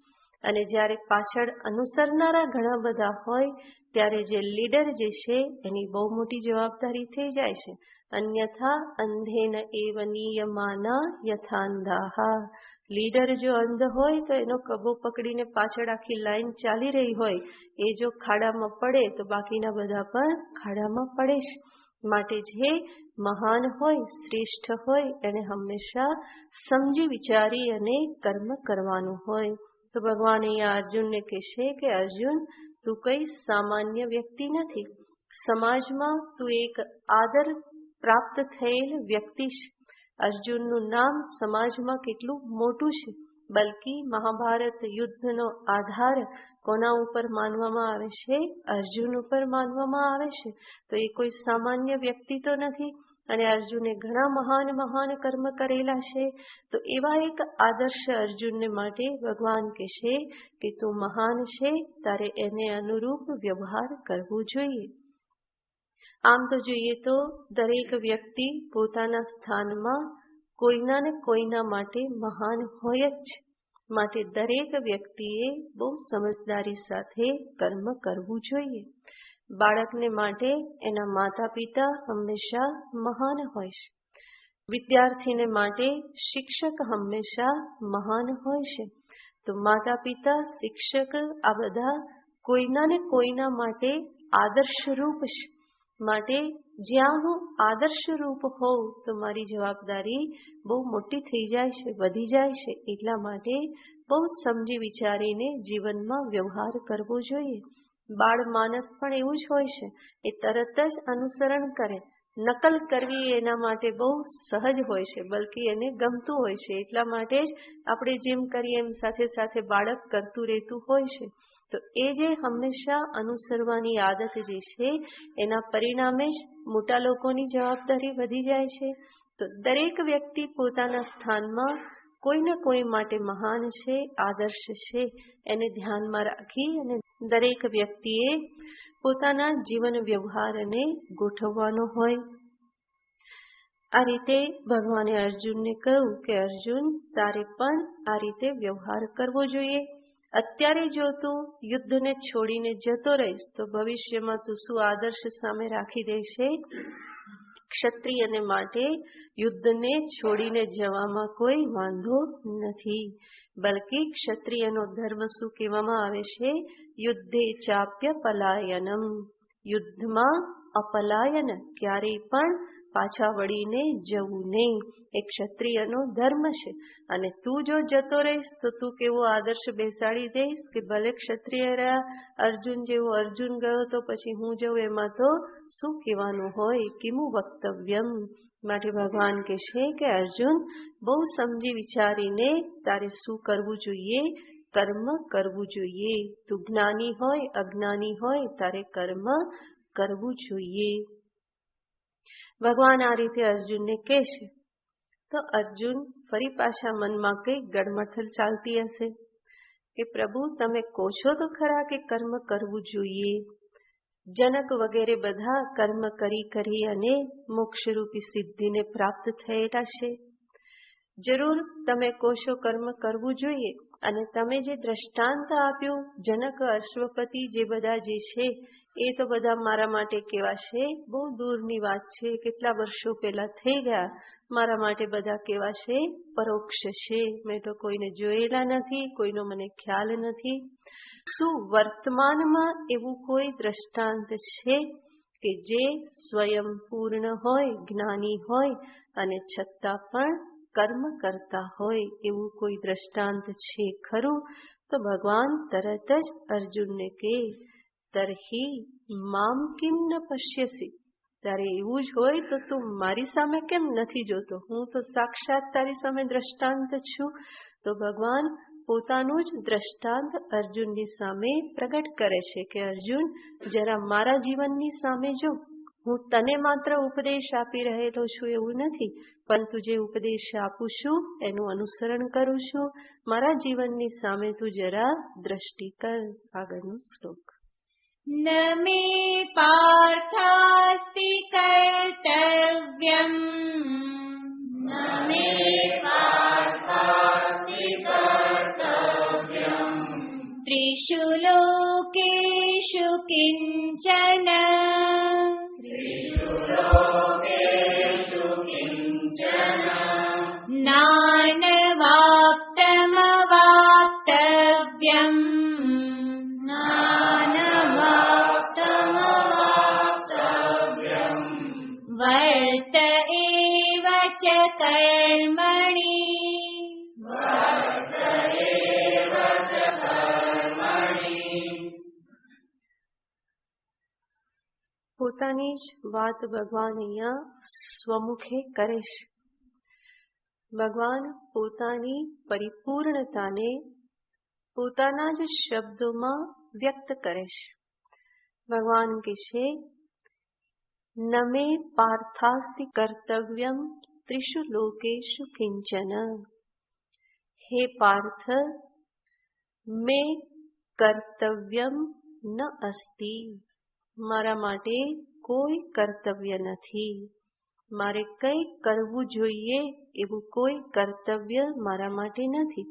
અને જ્યારે પાછળ અનુસરનારા ઘણા બધા હોય ત્યારે જે લીડર જે છે એની બહુ મોટી જવાબદારી થઈ જાય છે. અન્યથા અંધેન એવ નિયમાના યથાંધાહા. લીડર જો અંધ હોય તો એનો કબો પકડીને પાછળ આખી લાઈન ચાલી રહી હોય, એ જો ખાડામાં પડે તો બાકીના બધા પણ ખાડામાં પડે છે. માટે જે મહાન હોય, શ્રેષ્ઠ હોય, એને હંમેશા સમજી વિચારી અને કર્મ કરવાનું હોય. તો ભગવાન અહીંયા અર્જુનને કહેશે કે અર્જુન, તું કઈ સામાન્ય વ્યક્તિ નથી. સમાજમાં તું એક આદર પ્રાપ્ત થયેલ વ્યક્તિ છે. અર્જુનનું નામ સમાજમાં કેટલું મોટું છે. બલકી મહાભારત યુદ્ધનો આધાર કોના ઉપર માનવામાં આવે છે? અર્જુન ઉપર માનવામાં આવે છે. તો એ કોઈ સામાન્ય વ્યક્તિ તો નથી. અને અર્જુને ઘણા મહાન કર્મ કરેલા છે. તો એવા એક આદર્શ અર્જુનને માટે ભગવાન કહેશે કે તું મહાન છે, તારે એને અનુરૂપ વ્યવહાર કરવો જોઈએ. આમ તો જોઈએ તો દરેક વ્યક્તિ પોતાના સ્થાનમાં કોઈના ને કોઈના માટે મહાન હોય જ છે. માટે દરેક વ્યક્તિએ બહુ સમજદારી સાથે કર્મ કરવું જોઈએ. બાળકને માટે એના માતા પિતા હંમેશા મહાન હોય છે. વિદ્યાર્થીને માટે શિક્ષક હંમેશા મહાન હોય છે. તો માતા પિતા, શિક્ષક આ બધા કોઈના ને કોઈના માટે આદર્શરૂપ છે. માટે જ્યાં હું આદર્શરૂપ હોઉં તો મારી જવાબદારી બહુ મોટી થઈ જાય છે, વધી જાય છે. એટલા માટે બહુ સમજી વિચારીને જીવનમાં વ્યવહાર કરવો જોઈએ. બાળ માનસ પણ એવું જ હોય છે, એ તરત જ અનુસરણ કરે. નકલ કરવી એના માટે બહુ સહજ હોય છે, બલકી એને ગમતું હોય છે. એટલા માટે જ આપણે જેમ કરીએ એમ સાથે સાથે બાળક કરતું રહેતું હોય છે. તો એ જે હંમેશા અનુસરવાની આદત જે છે એના પરિણામે જ મોટા લોકોની જવાબદારી વધી જાય છે. તો દરેક વ્યક્તિ પોતાના સ્થાનમાં કોઈ ને કોઈ માટે મહાન છે, આદર્શ છે. એને ધ્યાનમાં રાખી અને દરેક વ્યક્તિએ પોતાના જીવન વ્યવહારને ગોઠવવાનો હોય. આ રીતે ભગવાને અર્જુનને કહ્યું કે અર્જુન, તારે પણ આ રીતે વ્યવહાર કરવો જોઈએ. અત્યારે જો તું યુદ્ધને છોડીને જતો રહીશ તો ભવિષ્યમાં તું શું આદર્શ સામે રાખી દેશે? ક્ષત્રિયને માટે યુદ્ધને છોડીને જવામાં કોઈ વાંધો નથી, બલકી ક્ષત્રિયનો ધર્મ શું કહેવામાં આવે છે? યુદ્ધે ચાપ્ય પલાયનમ. યુદ્ધમાં અપલાયન, ક્યારેય પણ પાછા વળીને જવું નહીં, એ ક્ષત્રિયનો ધર્મ છે. અને તું જો જતો રહીશ તો તું કેવો આદર્શ બેસાડી દઈશ કે ભલે ક્ષત્રિય રહ્યા, અર્જુન જેવો અર્જુન ગયો તો પછી હું જઉં, એમાં તો શું કહેવાનું હોય? કિમુ વક્તવ્યમ. માટે ભગવાન કહેશે કે અર્જુન, બહુ સમજી વિચારીને તારે શું કરવું જોઈએ કર્મ કરવું જોઈએ. તું જ્ઞાની હોય અજ્ઞાની હોય તારે કર્મ કરવું જોઈએ. ભગવાન આ રીતે અર્જુનને કહેશે તો અર્જુન ફરી પાછા મનમાં કઈ ગડમથલ ચાલતી હશે કે પ્રભુ તમે કહો છો તો ખરા કે કર્મ કરવું જોઈએ. જનક વગેરે બધા કર્મ કરી અને મોક્ષરૂપી સિદ્ધિને પ્રાપ્ત થયેલા છે. જરૂર તમે કહો છો કર્મ કરવું જોઈએ અને તમે જે દ્રષ્ટાંત આપ્યું જનક અશ્વપતિ જે બધા જે છે એ તો બધા મારા માટે કેવા છે બહુ દૂરની વાત છે, કેટલા વર્ષો પહેલા થઈ ગયા. મારા માટે બધા કેવા છે પરોક્ષ છે. મેં તો કોઈને જોયેલા નથી, કોઈનો મને ખ્યાલ નથી. શું વર્તમાનમાં એવું કોઈ દ્રષ્ટાંત છે કે જે સ્વયં પૂર્ણ હોય જ્ઞાની હોય અને છતાં પણ કર્મ કરતા હોય એવું કોઈ દ્રષ્ટાંત છે ખરું? તો ભગવાન તરત જ અર્જુનને કહે તરહી મામ કિમ ન પશ્યસી. તારે એવું જ હોય તો તું મારી સામે કેમ નથી જોતો? હું તો સાક્ષાત તારી સામે દ્રષ્ટાંત છું. તો ભગવાન પોતાનું જ દ્રષ્ટાંત અર્જુનની સામે પ્રગટ કરે છે કે અર્જુન જરા મારા જીવનની સામે જો. હું તને માત્ર ઉપદેશ આપી રહેલો છું એવું નથી, પરંતુ જે ઉપદેશ આપું છું એનું અનુસરણ કરું છું. મારા જીવનની સામે તું જરા દ્રષ્ટિ કર. આગળનો શ્લોક. ન મે પાર્થાસ્તિ કર્તવ્યમ ન મે પાર્થાસ્તિ કર્તવ્યમ ત્રિષુ લોકેષુ કિંચન ત્રિષુ લોકેષુ કિંચન નાનવાપ્તમવાપ્તવ્યમ વર્ત એવ ચ કર્મણિ. પોતાની જ વાત ભગવાન અહીંયા સ્વમુખે કરે છે. ભગવાન પોતાની પરિપૂર્ણતાને પોતાના જ શબ્દોમાં વ્યક્ત કરે છે. ભગવાન કહે છે ન મે પાર્થાસ્તિ કર્તવ્યમ ત્રિષુ લોકેષુ કિંચન. હે પાર્થ મે કર્તવ્યમ ન અસ્તિ. મારા માટે કોઈ કર્તવ્ય નથી. મારે કંઈ કરવું જોઈએ એવું કોઈ કર્તવ્ય મારા માટે નથી.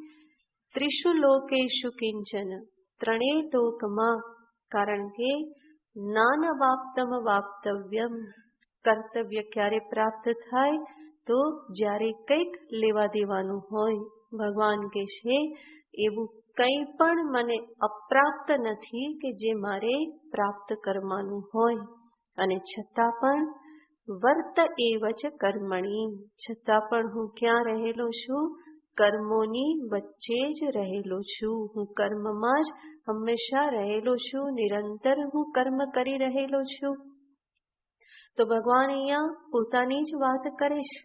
ત્રિષુ લોકેષુ કિંચન. ત્રણેય લોકમાં. કારણ કે નાનવાપ્તમ વાપ્તવ્યમ. કર્તવ્ય ક્યારે પ્રાપ્ત થાય તો જ્યારે કંઈક લેવા દેવાનું હોય. ભગવાન કહે છે એવું કંઈ પણ મને અપ્રાપ્ત નથી કે જે મારે પ્રાપ્ત કરવાનું હોય. અને છતાં પણ વર્ત એવ ચ કર્મણિ. છતાં પણ હું ક્યાં રહેલો છું? કર્મોની વચ્ચે જ રહેલો છું. હું કર્મમાં જ હંમેશા રહેલો છું. નિરંતર હું કર્મ કરી રહેલો છું. તો ભગવાન અહીંયા પોતાની જ વાત કરે છે.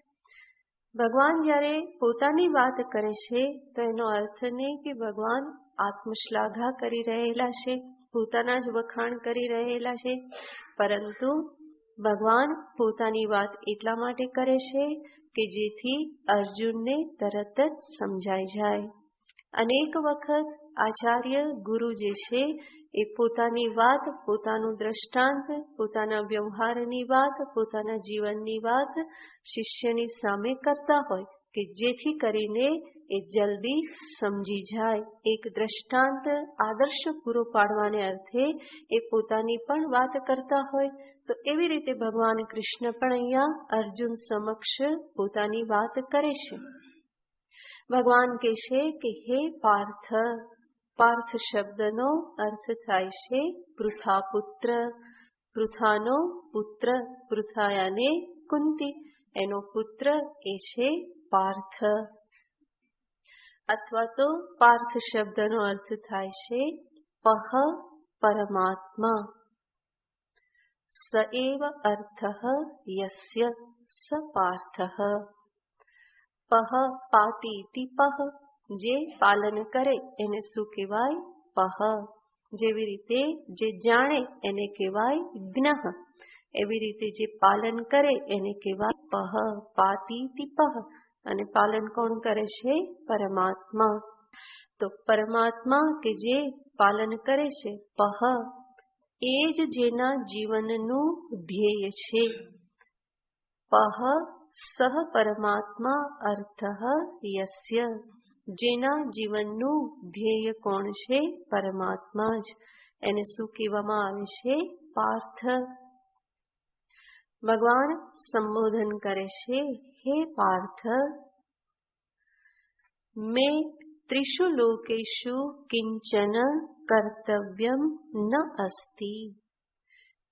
ભગવાન જ્યારે પોતાની વાત કરે છે તો એનો અર્થ નહીં કે ભગવાન આત્મશ્લાઘા કરી રહેલા છે, પોતાના જ વખાણ કરી રહેલા છે, પરંતુ ભગવાન પોતાની વાત એટલા માટે કરે છે કે જેથી અર્જુનને તરત જ સમજાઈ જાય. અનેક વખત આચાર્ય ગુરુ જે છે એ પોતાની વાત, પોતાનું દ્રષ્ટાંત, પોતાના વ્યવહારની વાત, પોતાના જીવનની વાત શિષ્યની સામે કરતા હોય કે જેથી કરીને એ જલ્દી સમજી જાય. એક દ્રષ્ટાંત આદર્શ પૂરો પાડવાને અર્થે એ પોતાની પણ વાત કરતા હોય. તો એવી રીતે ભગવાન કૃષ્ણ પણ અહીંયા અર્જુન સમક્ષ પોતાની વાત કરે છે. ભગવાન કહે છે કે હે પાર્થ. પાર્થ શબ્દનો અર્થ થાય છે પૃથા પુત્ર. પૃથાનો પુત્ર. પૃથાયાને કુંતી. એનો પુત્ર એ છે પાર્થ. અથવા તો પાર્થ શબ્દનો અર્થ થાય છે પહ પરમાત્મા. સ એવ અર્થ યસ્ય સ પાર્થ. પહ પાતી પહ જે પાલન કરે એને શું કહેવાય? પહ. જેવી રીતે જે જાણે એને કહેવાય જ્ઞઃ. એવી રીતે જે પાલન કરે એને કહેવાય પહ. પાતીતિ પહ. અને પાલન કોણ કરે છે? પરમાત્મા. તો પરમાત્મા કે જે પાલન કરે છે પહ, એ જ જેના જીવનનું ધ્યેય છે. પહ સહ પરમાત્મા અર્થ યસ્ય. જેના જીવનનું ધ્યેય કોણ છે? પરમાત્મા જ. એને શું કહેવામાં આવે છે? પાર્થ. ભગવાન સંબોધન કરે છે, હે પાર્થ, મેં ત્રિષુ લોકેષુ કિંચન કર્તવ્યમ ન અસ્તિ.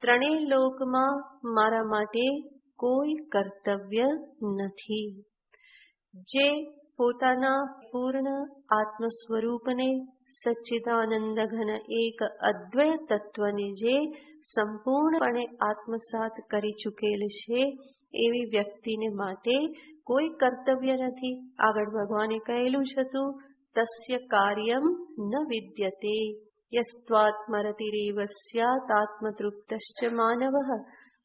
ત્રણેય લોકમાં મારા માટે કોઈ કર્તવ્ય નથી. જે પોતાના પૂર્ણ આત્મ સ્વરૂપને, સચ્ચિદાનંદ ઘન એક અદ્વય તત્વને જે સંપૂર્ણપણે આત્મસાત કરી ચૂકેલ છે, એવી વ્યક્તિને માટે કોઈ કર્તવ્ય નથી. આગળ ભગવાને કહેલું જ હતું, તસ્ય કાર્યમ ન વિદ્યતે યસ્ત્વાત્મરતિરેવ સ્યાત આત્મતૃપ્તશ્ચ માનવઃ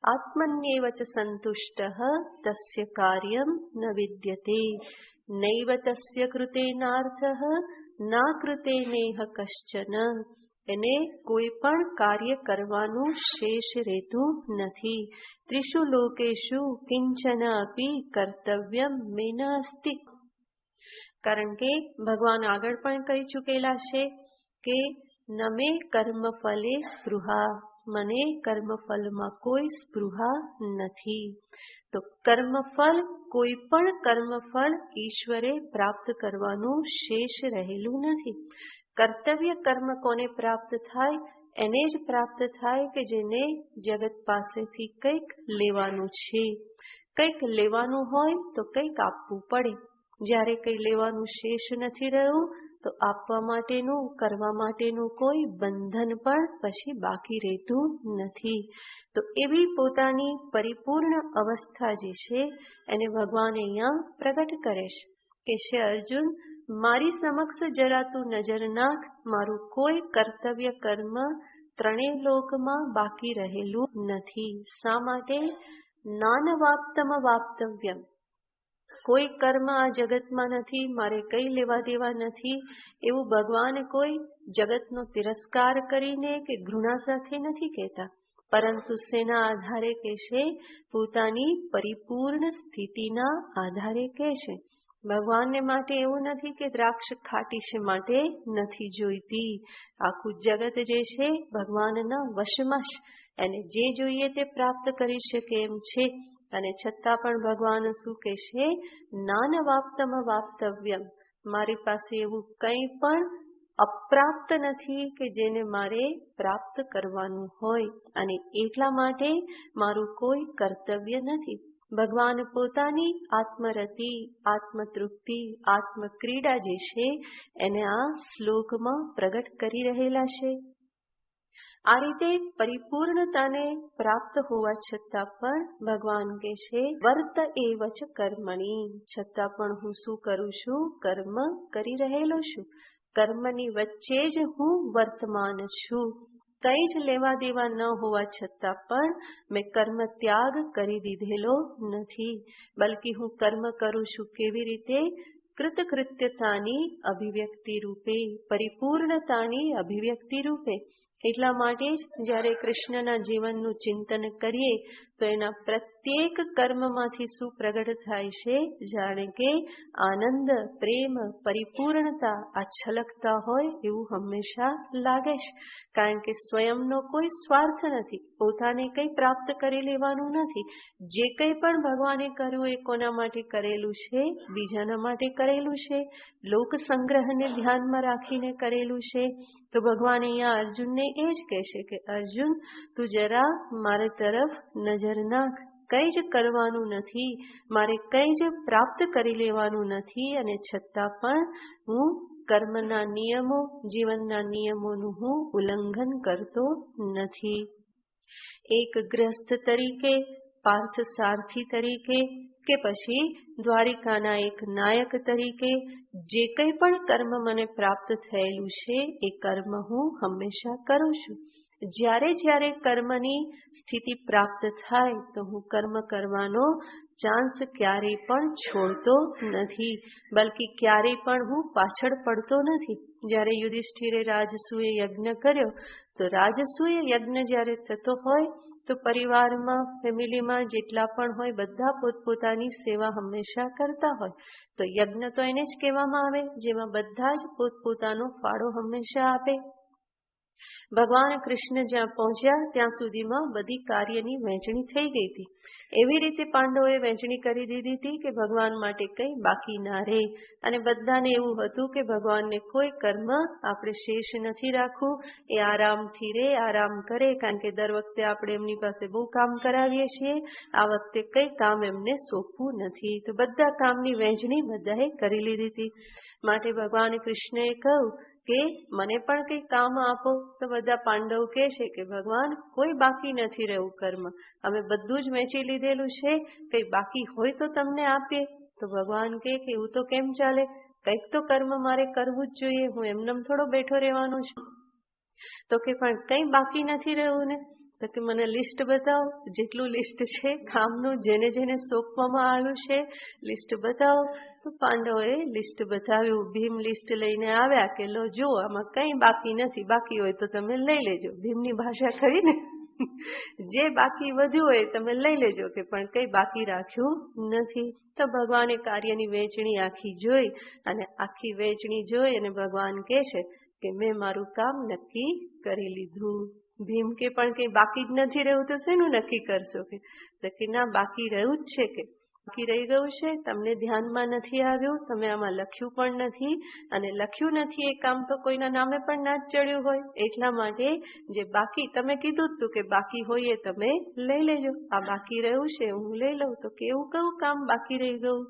આત્મન્યેવ ચ સંતુષ્ટઃ તસ્ય કાર્યમ ન વિદ્યતે નૈવ તસ્ય કૃતેનાર્થઃ ના કૃતેનેહ કશ્ચન. એને કોઈ પણ કાર્ય કરવાનું શેષ રહેતું નથી. ત્રિષુ લોકેષુ કિંચન અપી કર્તવ્યમ મે ન અસ્તિ. કારણ કે ભગવાન આગળ પણ કહી ચૂકેલા છે કે ન મે કર્મફલે સ્પૃહા. મને કર્મફલમાં કોઈ સ્પૃહા નથી. તો કર્મફળ, કોઈ પણ કર્મફળ ઈશ્વરે પ્રાપ્ત કરવાનું શેષ રહેલું નથી. કર્તવ્ય કર્મ કોને પ્રાપ્ત થાય? એને જ પ્રાપ્ત થાય કે જેને જગત પાસેથી કંઈક લેવાનું છે. કંઈક લેવાનું હોય તો કંઈક આપવું પડે. જ્યારે કંઈ લેવાનું શેષ નથી રહ્યું તો આપવા માટેનું, કરવા માટેનું કોઈ બંધન પણ પછી બાકી રહેતું નથી. તો એવી પોતાની પરિપૂર્ણ અવસ્થા જે છે એને ભગવાન અહીંયા પ્રગટ કરે છે કે છે અર્જુન, મારી સમક્ષ જરા તું નજર નાખ. મારું કોઈ કર્તવ્ય કર્મ ત્રણેય લોકમાં બાકી રહેલું નથી. શા માટે? નાનવાપ્તમ વાપ્તવ્યમ. કોઈ કર્મ આ જગતમાં નથી, મારે કઈ લેવા દેવા નથી, એવું ભગવાન કોઈ જગતનો તિરસ્કાર કરીને કે ઘૃણા સાથે નથી કહેતા. પરંતુ શેના આધારે કહેશે? પોતાની પરિપૂર્ણ સ્થિતિના આધારે કહેશે. ભગવાનને માટે એવું નથી કે દ્રાક્ષ ખાટી છે માટે નથી જોઈતી. આખું જગત જે છે ભગવાનના વશમાં છે. એને જે જોઈએ તે પ્રાપ્ત કરી શકે એમ છે. અને છતાં પણ ભગવાન શું કહેશે? નાનવાપ્તમ વાપ્તવ્યમ. મારી પાસે એવું કંઈ પણ અપ્રાપ્ત નથી કે જેને મારે પ્રાપ્ત કરવાનું હોય, અને એટલા માટે મારું કોઈ કર્તવ્ય નથી. ભગવાન પોતાની આત્મરતિ, આત્મતૃપ્તિ, આત્મક્રીડા જે છે એને આ શ્લોકમાં પ્રગટ કરી રહેલા છે. આ રીતે પરિપૂર્ણતાને પ્રાપ્ત હોવા છતાં પણ ભગવાન કહે છે, વર્ત એવ ચ કર્મણી. છતાં પણ હું શું કરું છું? કર્મ કરી રહેલો છું. કર્મની વચ્ચે જ હું વર્તમાન છું. કંઈ જ લેવા દેવા ન હોવા છતાં પણ મેં કર્મ ત્યાગ કરી દીધેલો નથી. બલકે હું કર્મ કરું છું કેવી રીતે? કૃતકૃત્યતાની અભિવ્યક્તિ રૂપે, પરિપૂર્ણતાની અભિવ્યક્તિ રૂપે. એટલા માટે જ જ્યારે કૃષ્ણના જીવનનું ચિંતન કરીએ તો એના પ્રત્યેક કર્મમાંથી શું પ્રગટ થાય છે? જાણે કે આનંદ, પ્રેમ, પરિપૂર્ણતા આ છલકતા હોય એવું હંમેશા લાગે છે. કારણ કે સ્વયંનો કોઈ સ્વાર્થ નથી, પોતાને કંઈ પ્રાપ્ત કરી લેવાનું નથી. જે કંઈ પણ ભગવાને કર્યું એ કોના માટે કરેલું છે? બીજાના માટે કરેલું છે. લોક સંગ્રહને ધ્યાનમાં રાખીને કરેલું છે. તો ભગવાન અહીંયા અર્જુનને એ જ કહેશે કે અર્જુન, તું જરા મારી તરફ નજર નાખ. કંઈ જ કરવાનું નથી, મારે કંઈ જ પ્રાપ્ત કરી લેવાનું નથી, અને છતાં પણ હું કર્મના નિયમો, જીવનના નિયમોનું હું ઉલ્લંઘન કરતો નથી. એક ગૃહસ્થ તરીકે, પાર્થ સારથી તરીકે કે પછી દ્વારિકાના એક નાયક તરીકે જે કંઈ પણ કર્મ મને પ્રાપ્ત થયેલું છે એ કર્મ હું હંમેશા કરું છું. જ્યારે જ્યારે કર્મની સ્થિતિ પ્રાપ્ત થાય તો હું કર્મ કરવાનો ચાન્સ ક્યારેય પણ છોડતો નથી, બલ્કિ ક્યારેય પણ હું પાછળ પડતો નથી. જ્યારે યુધિષ્ઠિરે રાજસૂય યજ્ઞ કર્યો તો રાજસૂય યજ્ઞ જ્યારે થતો હોય તો પરિવારમાં, ફેમિલીમાં જેટલા પણ હોય બધા પોતપોતાની સેવા હંમેશા કરતા હોય. તો યજ્ઞ તો એને જ કહેવામાં આવે જેમાં બધા જ પોતપોતાનો ફાળો હંમેશા આપે. ભગવાન કૃષ્ણ જ્યાં પહોંચ્યા ત્યાં સુધીમાં બધી કાર્યની વહેંચણી થઈ ગઈ હતી. એવી રીતે પાંડવોએ વહેંચણી કરી દીધી હતી કે ભગવાન માટે કંઈ બાકી ના રહે. અને બધાને એવું હતું કે ભગવાનને કોઈ કર્મ આપણે શેષ નથી રાખવું, એ આરામથી રહે, આરામ કરે, કારણ કે દર વખતે આપણે એમની પાસે બહુ કામ કરાવીએ છીએ, આ વખતે કંઈ કામ એમને સોંપવું નથી. તો બધા કામની વહેંચણી બધાએ કરી લીધી હતી. માટે ભગવાન કૃષ્ણએ કહ્યું કે મને પણ કંઈ કામ આપો. તો બધા પાંડવ કહે છે કે ભગવાન કોઈ બાકી નથી રહ્યું કર્મ, અમે બધું જ વહેંચી લીધેલું છે, કંઈ બાકી હોય તો તમને આપીએ. તો ભગવાન કહે કે એવું તો કેમ ચાલે, કંઈક તો કર્મ મારે કરવું જ જોઈએ, હું એમનેમ થોડો બેઠો રહેવાનો છું. તો કે પણ કંઈ બાકી નથી રહ્યું ને. તો કે મને લિસ્ટ બતાવો, જેટલું લિસ્ટ છે કામનું, જેને જેને સોંપવામાં આવ્યું છે લિસ્ટ બતાવો. તો પાંડવોએ લિસ્ટ બતાવ્યું. ભીમ લિસ્ટ લઈને આવ્યા કે લો જો આમાં કંઈ બાકી નથી, બાકી હોય તો તમે લઈ લેજો. ભીમની ભાષા ખરી ને, જે બાકી વધ્યું હોય તમે લઈ લેજો, કે પણ કંઈ બાકી રાખ્યું નથી. તો ભગવાને કાર્યની વહેંચણી આખી જોઈ, અને આખી વહેંચણી જોઈ અને ભગવાન કહે છે કે મેં મારું કામ નક્કી કરી લીધું. ભીમ કે પણ કંઈ બાકી જ નથી રહ્યું તો શેનું નક્કી કરશો? કે ના, બાકી રહ્યું જ છે, કે બાકી રહી ગયું છે, તમને ધ્યાનમાં નથી આવ્યું, તમે આમાં લખ્યું પણ નથી, અને લખ્યું નથી એ કામ તો કોઈના નામે પણ ના જ ચડ્યું હોય. એટલા માટે જે બાકી તમે કીધું હતું કે બાકી હોય એ તમે લઈ લેજો, આ બાકી રહ્યું છે હું લઈ લઉં. તો કેવું કયું કામ બાકી રહી ગયું?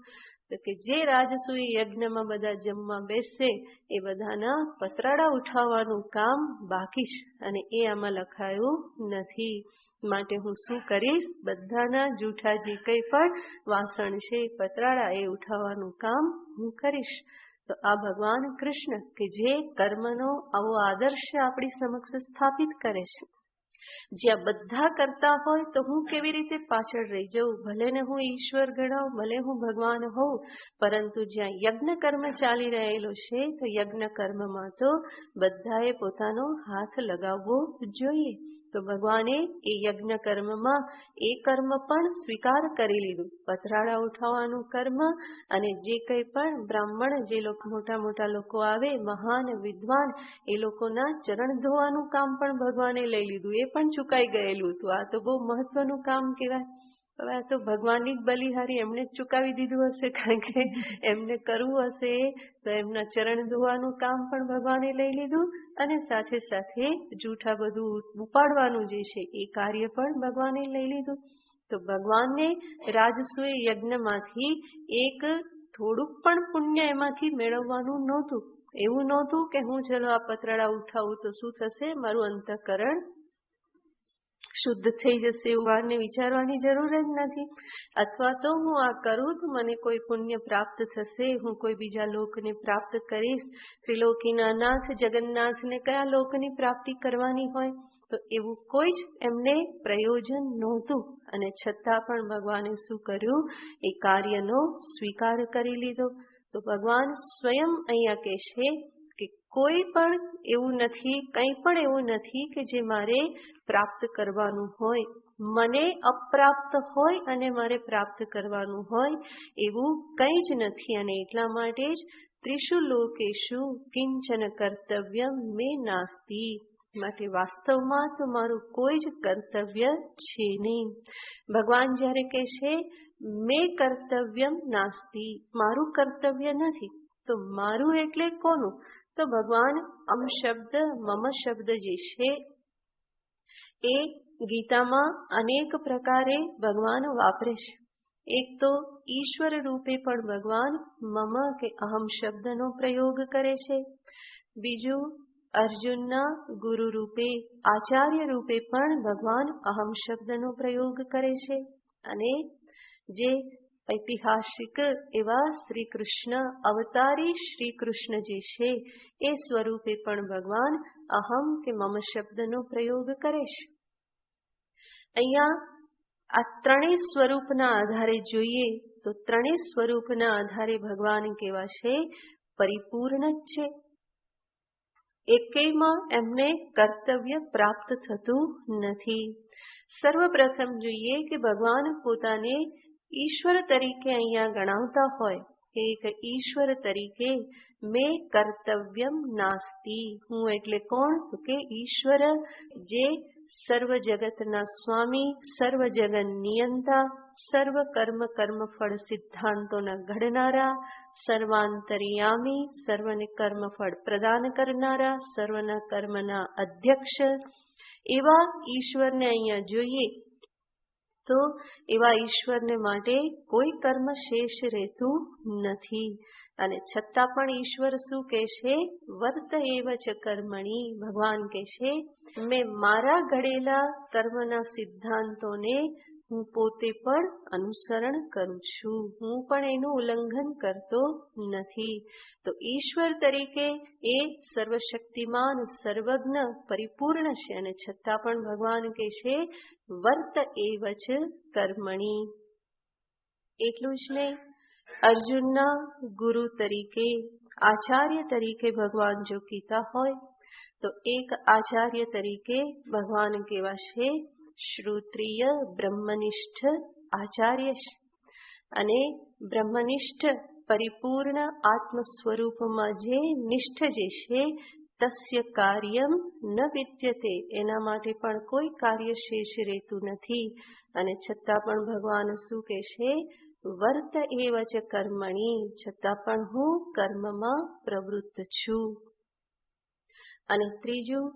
તો કે જે રાજસૂય યજ્ઞમાં બધા જમવા બેસશે એ બધાના પતરાડા ઉઠાવવાનું કામ બાકી છે, અને એ આમાં લખાયું નથી. માટે હું શું કરીશ, બધાના જૂઠા જે કંઈ પણ વાસણ છે, પતરાડા, એ ઉઠાવવાનું કામ હું કરીશ. તો આ ભગવાન કૃષ્ણ કે જે કર્મનો આવો આદર્શ આપણી સમક્ષ સ્થાપિત કરે છે. જ્યાં બધા કરતા હોય તો હું કેવી રીતે પાછળ રહી જાઉં? ભલે ને હું ઈશ્વર ગણાવ, ભલે હું ભગવાન હોઉં, પરંતુ જ્યાં યજ્ઞ કર્મ ચાલી રહેલો છે તો યજ્ઞ કર્મમાં તો બધાએ પોતાનો હાથ લગાવવો જોઈએ. તો ભગવાને એ યજ્ઞ કર્મમાં એ કર્મ પણ સ્વીકાર કરી લીધું, પથરાળા ઉઠાવવાનું કર્મ. અને જે કંઈ પણ બ્રાહ્મણ, જે લોકો મોટા મોટા લોકો આવે, મહાન વિદ્વાન, એ લોકોના ચરણ ધોવાનું કામ પણ ભગવાને લઈ લીધું, એ પણ ચૂકાઈ ગયેલું હતું. આ તો બહુ મહત્વનું કામ કહેવાય. હવે આ તો ભગવાનની જ બલિહારી એમને જ ચૂકાવી દીધું હશે, કારણ કે એમને કરવું હશે તો એમના ચરણ ધોવાનું કામ પણ ભગવાને લઈ લીધું, અને સાથે સાથે જૂઠા બધું ઉપાડવાનું જે છે એ કાર્ય પણ ભગવાને લઈ લીધું. તો ભગવાનને રાજસૂય યજ્ઞમાંથી એક થોડુંક પણ પુણ્ય એમાંથી મેળવવાનું નહોતું. એવું નહોતું કે હું ચલો આ પતરાળા ઉઠાવું તો શું થશે, મારું અંતઃકરણ શુદ્ધ થઈ જશે, એવું વારને વિચારવાની જરૂર જ નથી. અથવા તો હું આ કરું તો મને કોઈ પુણ્ય પ્રાપ્ત થશે, હું કોઈ બીજા લોકને પ્રાપ્ત કરીશ. ત્રિલોકીના નાથ જગન્નાથને કયા લોકની પ્રાપ્તિ કરવાની હોય? તો એવું કોઈ જ એમને પ્રયોજન નહોતું. અને છતાં પણ ભગવાને શું કર્યું, એ કાર્યનો સ્વીકાર કરી લીધો. તો ભગવાન સ્વયં અહીંયા કહેશે કે કોઈ પણ એવું નથી, કંઈ પણ એવું નથી કે જે મારે પ્રાપ્ત કરવાનું હોય, મને અપ્રાપ્ત હોય અને મારે પ્રાપ્ત કરવાનું હોય એવું કંઈ જ નથી. અને એટલા માટે જ ત્રિષુ લોકેષુ કિંચન કર્તવ્યમ મે નાસ્તિ. માટે વાસ્તવમાં તો મારું કોઈ જ કર્તવ્ય છે નહીં. ભગવાન જ્યારે કહે છે મે કર્તવ્યમ નાસ્તિ, મારું કર્તવ્ય નથી, તો મારું એટલે કોનું? તો ભગવાન અમ શબ્દ, મમ શબ્દ જે છે એ ગીતામાં અનેક પ્રકારે ભગવાન વાપરે છે. એક તો ઈશ્વર રૂપે પણ ભગવાન મમ કે અહમ શબ્દનો પ્રયોગ કરે છે. બીજું, અર્જુનના ગુરુ રૂપે, આચાર્ય રૂપે પણ ભગવાન અહમ શબ્દનો પ્રયોગ કરે છે. અને જે ઐતિહાસિક એવા શ્રી કૃષ્ણ, અવતારી શ્રી કૃષ્ણ જે છે એ સ્વરૂપે પણ ભગવાન અહમ કે મમ શબ્દનો પ્રયોગ કરે છે. અહીંયા આ ત્રણેય સ્વરૂપના આધારે જોઈએ તો ત્રણેય સ્વરૂપના આધારે ભગવાન કેવા છે? પરિપૂર્ણ જ છે. એકેયમાં એમને કર્તવ્ય પ્રાપ્ત થતું નથી. સર્વપ્રથમ જોઈએ કે ભગવાન પોતાને ઈશ્વર તરીકે અહીંયા ગણાવતા હોય કે એક ઈશ્વર તરીકે મેં કર્તવ્યમ નાસ્તિ. હું એટલે કોણ? તો કે ઈશ્વર, જે સર્વ જગતના સ્વામી, સર્વ જગત નિયંતા, સર્વ કર્મફળ સિદ્ધાંતોના ઘડનારા, સર્વાંતર્યામી, સર્વને કર્મફળ પ્રદાન કરનારા, સર્વના કર્મના અધ્યક્ષ એવા ઈશ્વરને અહીંયા જોઈએ તો એવા ઈશ્વરને માટે કોઈ કર્મ શેષ રહેતું નથી. અને છતાં પણ ઈશ્વર શું કહે છે? વર્ત એવ ચ કર્મણી. ભગવાન કહે છે મેં મારા ઘડેલા કર્મના સિદ્ધાંતોને હું પોતે પણ અનુસરણ કરું છું, હું પણ એનું ઉલ્લંઘન કરતો નથી. તો ઈશ્વર તરીકે એ સર્વશક્તિમાન, સર્વજ્ઞ, પરિપૂર્ણ છે અને છતાં પણ ભગવાન કહે છે વર્ત એવ ચ કર્મણી. એટલું જ નહીં, અર્જુનના ગુરુ તરીકે, આચાર્ય તરીકે ભગવાન જો કીધા હોય તો એક આચાર્ય તરીકે ભગવાન કેવા છે? શ્રોત્રિય બ્રહ્મનિષ્ઠ આચાર્ય છે. અને બ્રહ્મનિષ્ઠ પરિપૂર્ણ આત્મ સ્વરૂપમાં જે નિષ્ઠ જે છે તસ્ય કાર્યમ ન વિદ્યતે. એના માટે પણ કોઈ કાર્ય શેષ રહેતું નથી. અને છતાં પણ ભગવાન શું કહે છે? વર્ત એવ ચ કર્મણી. છતાં પણ હું કર્મમાં પ્રવૃત્ત છું. અને ત્રીજું,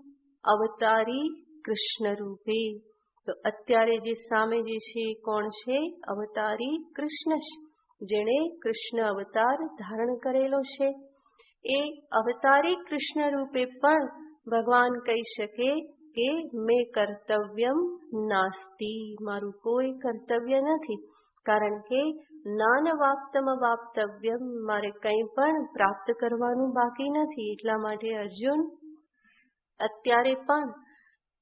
અવતારી કૃષ્ણ રૂપે. તો અત્યારે જે સામે જે છે કોણ છે? અવતારી કૃષ્ણ છે, જેણે કૃષ્ણ અવતાર ધારણ કરેલો છે. એ અવતારી કૃષ્ણ રૂપે પણ ભગવાન કહી શકે કે મેં કર્તવ્યમ નાસ્તિ. મારું કોઈ કર્તવ્ય નથી. કારણ કે નાનવાપ્તમ વાપ્તવ્યમ, મારે કંઈ પણ પ્રાપ્ત કરવાનું બાકી નથી. એટલા માટે અર્જુન, અત્યારે પણ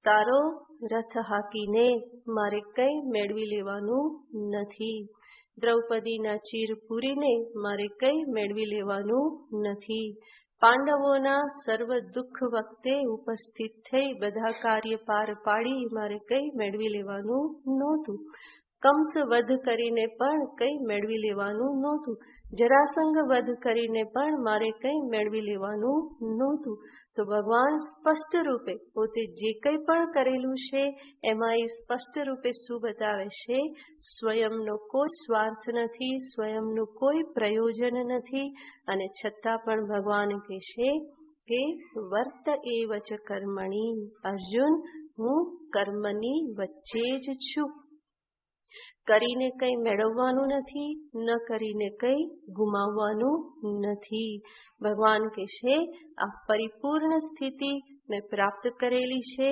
તારો રથ હાકીને મારે કંઈ મેળવી લેવાનું નથી. દ્રૌપદીના ચીર પૂરીને મારે કંઈ મેળવી લેવાનું નથી. પાંડવોના સર્વ દુઃખ વખતે ઉપસ્થિત થઈ બધા કાર્ય પાર પાડી મારે કંઈ મેળવી લેવાનું નહોતું. કંસ વધ કરીને પણ કંઈ મેળવી લેવાનું નહોતું. જરાસંઘ વધ કરીને પણ મારે કંઈ મેળવી લેવાનું નહોતું. તો ભગવાન સ્પષ્ટ રૂપે પોતે જે કંઈ પણ કરેલું છે એમાં એ સ્પષ્ટ રૂપે શું બતાવે છે? સ્વયંનો કોઈ સ્વાર્થ નથી, સ્વયંનું કોઈ પ્રયોજન નથી. અને છતાં પણ ભગવાન કહે છે કે વર્ત એવ ચ કર્મણી. અર્જુન, હું કર્મની વચ્ચે જ છું. કરીને કંઈ મેળવવાનું નથી, ન કરીને કંઈ ગુમાવવાનું નથી. ભગવાન કહે છે આ પરિપૂર્ણ સ્થિતિ મેં પ્રાપ્ત કરેલી છે.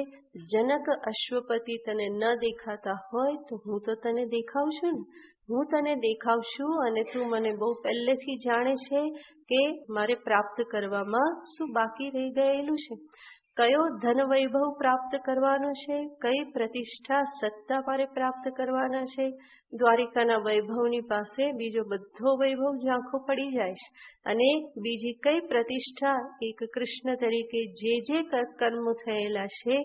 જનક, અશ્વપતિ તને ન દેખાતા હોય તો હું તો તને દેખાઉં છું ને. હું તને દેખાઉં છું અને તું મને બહુ પહેલેથી જાણે છે કે મારે પ્રાપ્ત કરવામાં શું બાકી રહી ગયેલું છે. કયો ધન વૈભવ પ્રાપ્ત કરવાનો છે, કઈ પ્રતિષ્ઠા સત્તા મારે પ્રાપ્ત કરવાના છે. દ્વારિકાના વૈભવની પાસે બીજો બધો વૈભવ ઝાંખો પડી જાય છે. અને બીજી કઈ પ્રતિષ્ઠા, એક કૃષ્ણ તરીકે જે કર્મો થયેલા છે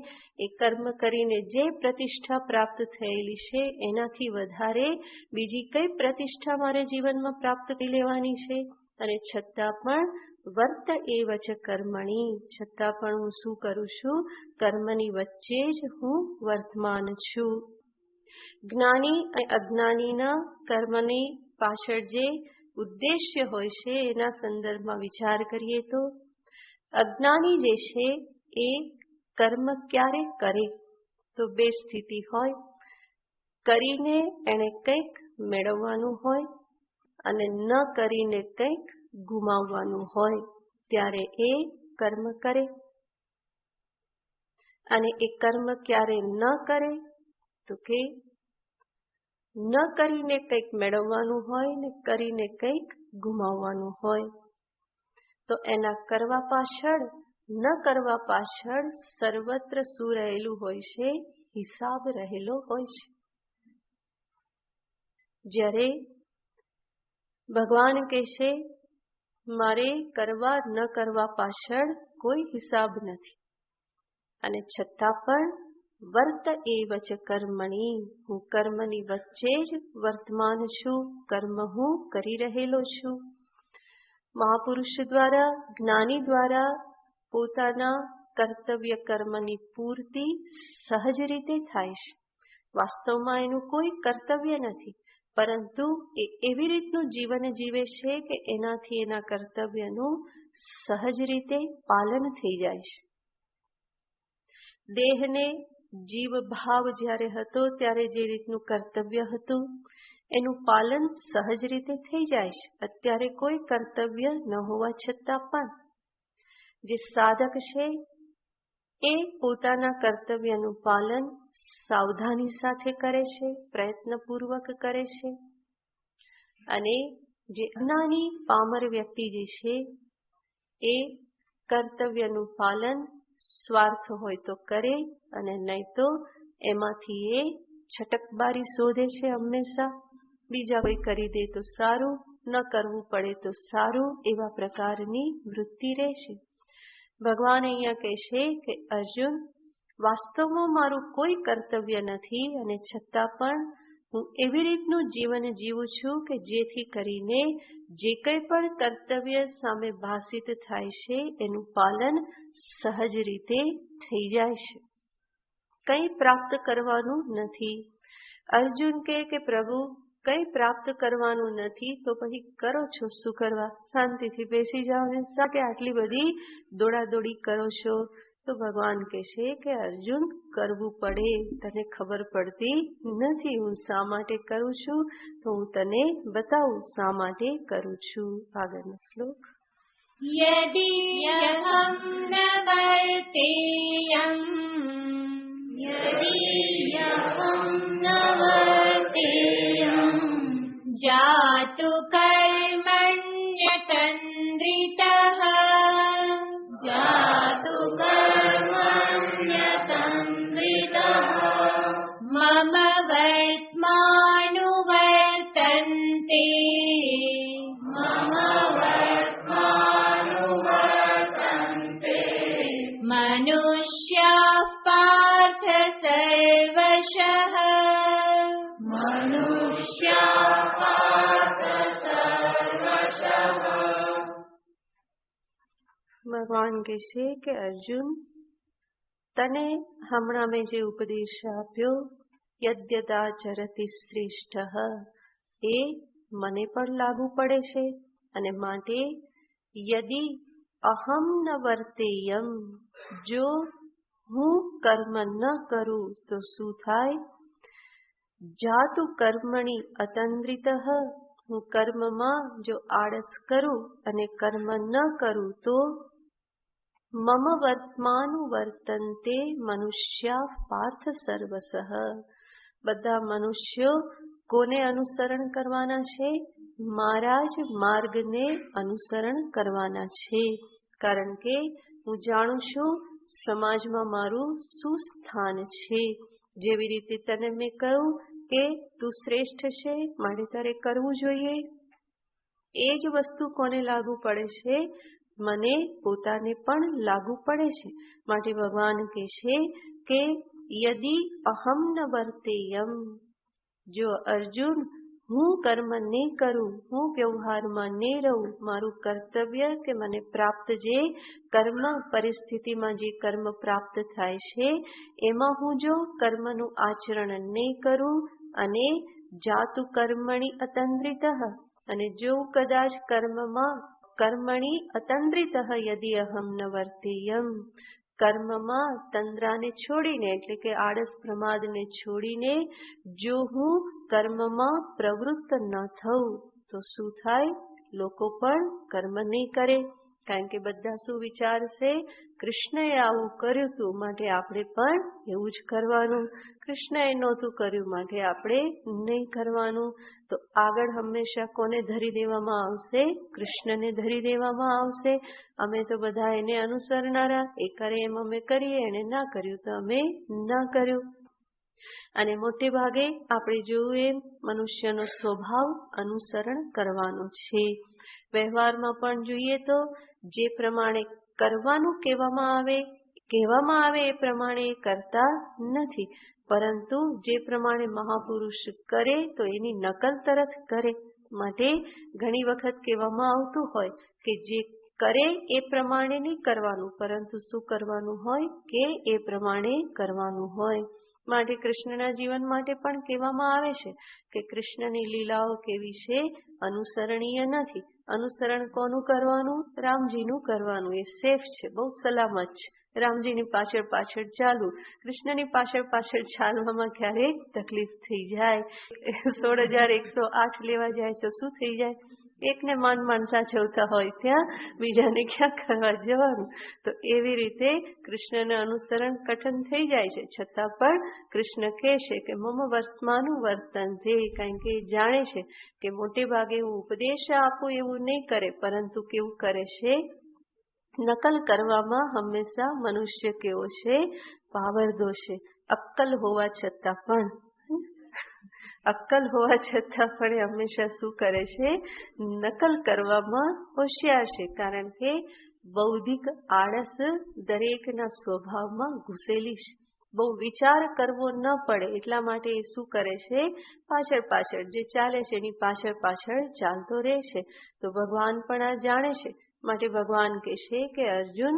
એ કર્મ કરીને જે પ્રતિષ્ઠા પ્રાપ્ત થયેલી છે એનાથી વધારે બીજી કઈ પ્રતિષ્ઠા મારે જીવનમાં પ્રાપ્ત કરી લેવાની છે. અને છતાં પણ વર્ત એવ ચ કર્મણી. છતાં પણ હું શું કરું છું? કર્મની વચ્ચે જ હું વર્તમાન છું. જ્ઞાની અને અજ્ઞાનીના કર્મની પાછળ જે ઉદ્દેશ્ય હોય છે એના સંદર્ભમાં વિચાર કરીએ તો અજ્ઞાની જે છે એ કર્મ ક્યારે કરે? તો બે સ્થિતિ હોય. કરીને એને કંઈક મેળવવાનું હોય અને ન કરીને કંઈક ગુમાવવાનું હોય, ત્યારે એ કર્મ કરે. અને એ કર્મ ક્યારે ન કરે? તો કે ન કરીને કંઈક મેળવવાનું હોય ને કરીને કંઈક ગુમાવવાનું હોય, તો એના કરવા પાછળ ન કરવા પાછળ સર્વત્ર શું રહેલું હોય છે? હિસાબ રહેલો હોય છે. જ્યારે ભગવાન કહેશે મારે કરવા ન કરવા પાછળ કોઈ હિસાબ નથી, અને છતાં પણ વર્ત એવ ચ કર્મણી, હું કર્મની વચ્ચે જ વર્તમાન છું, કર્મ હું કરી રહેલો છું. મહાપુરુષ દ્વારા, જ્ઞાની દ્વારા પોતાના કર્તવ્ય કર્મની પૂર્તિ સહજ રીતે થાય છે. વાસ્તવમાં એનું કોઈ કર્તવ્ય નથી, પરંતુ એ એવી રીતનું જીવન જીવે છે કે એનાથી એના કર્તવ્યનું સહજ રીતે પાલન થઈ જાય છે. દેહને જીવ ભાવ જ્યારે હતો ત્યારે જે રીતનું કર્તવ્ય હતું એનું પાલન સહજ રીતે થઈ જાય છે. અત્યારે કોઈ કર્તવ્ય ન હોવા છતાં પણ જે સાધક છે એ પોતાના કર્તવ્યનું પાલન સાવધાની સાથે કરે છે, પ્રયત્નપૂર્વક કરે છે. અને જે અજ્ઞાની પામર વ્યક્તિ જે છે એ કર્તવ્યનું પાલન સ્વાર્થ હોય તો કરે, અને નહીં તો એમાંથી એ છટકબારી શોધે છે હંમેશા. બીજા કોઈ કરી દે તો સારું, ન કરવું પડે તો સારું, એવા પ્રકારની વૃત્તિ રહેશે. ભગવાન અહીંયા કહેશે કે અર્જુન, વાસ્તવમાં મારું કોઈ કર્તવ્ય નથી, અને છતાં પણ હું એવી રીતનું જીવન જીવું છું કે જેથી કરીને જે કંઈ પણ કર્તવ્ય સામે ભાષિત થાય છે એનું પાલન સહજ રીતે થઈ જાય છે. કંઈ પ્રાપ્ત કરવાનું નથી. અર્જુન કહે કે પ્રભુ કંઈ પ્રાપ્ત કરવાનું નથી તો પછી કરો છો શું કરવા? શાંતિથી બેસી જાઓ ને શા કે આટલી બધી દોડાદોડી કરો છો? તો ભગવાન કહેશે કે અર્જુન, કરવું પડે. તને ખબર પડતી નથી હું શા માટે કરું છું, તો હું તને બતાવું શા માટે કરું છું. આગળનો શ્લોક. યદિયહં ન વર્તેયં, યદિયહં ન વર્તેયં, જાતુ કર્મણ્યતન્દ્રિતઃ, જાતુ કર્મણ્યતન્દ્રિતઃ, મમ વર્ત્માનુવર્તન્તે, મમ વર્ત્માનુવર્તન્તે, મનુષ્યાઃ પાર્થ સર્વશઃ, મનુષ્યાઃ પાર્થ સર્વશઃ. ભગવાન કહેશે કે અર્જુન, તને હમણાં મેં જે ઉપદેશ આપ્યો, યદ્યદાચરતિ શ્રેષ્ઠ, એ મને પણ લાગુ પડે છે. અને માટે યદિ અહમ ન વર્તેયમ, જો હું કર્મ ન કરું તો શું થાય? જાતુ કર્મણી અતંદ્રિતઃ, હું કર્મમાં જો આળસ કરું અને કર્મ ન કરું તો મમ વર્તમાનું વર્તન્તે મનુષ્યા પાર્થ સર્વસઃ, બધા મનુષ્યો કોને અનુસરણ કરવાના છે? મારા જ માર્ગને અનુસરણ કરવાના છે. કારણ કે હું જાણું છું સમાજમાં મારું શું સ્થાન છે. જેવી રીતે તને મેં કહ્યું કે તું શ્રેષ્ઠ છે માટે તારે કરવું જોઈએ, એ જ વસ્તુ કોને લાગુ પડે છે? મને પોતાને પણ લાગુ પડે છે. માટે ભગવાન કહે છે કે યદિ અહમ ન વર્તેયમ, જો અર્જુન હું કર્મ નહીં કરું, હું વ્યવહારમાં નહીં રહું, મારું કર્તવ્ય કે મને પ્રાપ્ત જે કર્મ પરિસ્થિતિમાં જે કર્મ પ્રાપ્ત થાય છે એમાં હું જો કર્મનું આચરણ નહીં કરું, અને જાતુ કર્મણી અતંદ્રિતઃ, અને જો કદાચ કર્મણી અતંદ્રિતઃ યદિ અહમ ન વર્તેયમ, કર્મમાં તંદ્રાને છોડીને એટલે કે આળસ પ્રમાદને છોડીને જો હું કર્મમાં પ્રવૃત્ત ન થઉં તો શું થાય? લોકો પણ કર્મ નહીં કરે. કારણ કે બધા શું વિચારશે, કૃષ્ણએ આવું કર્યું હતું માટે આપણે પણ એવું જ કરવાનું, કૃષ્ણએ નહોતું કર્યું માટે આપણે નહીં કરવાનું. તો આગળ હંમેશા કોને ધરી દેવામાં આવશે? કૃષ્ણને ધરી દેવામાં આવશે. અમે તો બધા એને અનુસરનારા, એ કરે એમ અમે કરીએ, એને ના કર્યું તો અમે ના કર્યું. અને મોટે ભાગે આપણે જોયું એમ મનુષ્યનો સ્વભાવ અનુસરણ કરવાનો છે. વ્યવહારમાં પણ જોઈએ તો જે પ્રમાણે કરવાનું કહેવામાં આવે એ પ્રમાણે કરતા નથી, પરંતુ જે પ્રમાણે મહાપુરુષ કરે તો એની નકલ તરત કરે. માટે ઘણી વખત કહેવામાં આવતું હોય કે જે કરે એ પ્રમાણે નહીં કરવાનું, પરંતુ શું કરવાનું હોય કે એ પ્રમાણે કરવાનું હોય. માટે કૃષ્ણના જીવન માટે પણ કહેવામાં આવે છે કે કૃષ્ણની લીલાઓ કેવી છે? અનુસરણીય નથી. અનુસરણ કોનું કરવાનું? રામજીનું કરવાનું. એ સેફ છે, બહુ સલામત છે. રામજીની પાછળ પાછળ ચાલવું. કૃષ્ણની પાછળ પાછળ ચાલવામાં ક્યારેક તકલીફ થઈ જાય. 16,108 લેવા જાય તો શું થઈ જાય? એકને માંડ સાચવતા હોય ત્યાં બીજાને ક્યાં કરવા જવાનું. તો એવી રીતે કૃષ્ણને અનુસરણ કઠણ થઈ જાય છે. છતાં પણ કૃષ્ણ કહે છે કે મમ વર્તમાનું વર્તન તે, કારણ કે જાણે છે કે મોટે ભાગે હું ઉપદેશ આપું એવું નહીં કરે, પરંતુ કેવું કરે છે? નકલ કરવામાં હંમેશા મનુષ્ય કેવો છે? પાવરદો છે. અક્કલ હોવા છતાં પણ હંમેશા શું કરે છે? નકલ કરવામાં હોશિયાર છે. કારણ કે બૌદ્ધિક આળસ દરેકના સ્વભાવમાં ઘૂસેલી છે. બહુ વિચાર કરવો ન પડે એટલા માટે એ શું કરે છે? પાછળ પાછળ જે ચાલે છે એની પાછળ પાછળ ચાલતો રહે છે. તો ભગવાન પણ આ જાણે છે. માટે ભગવાન કહે છે કે અર્જુન,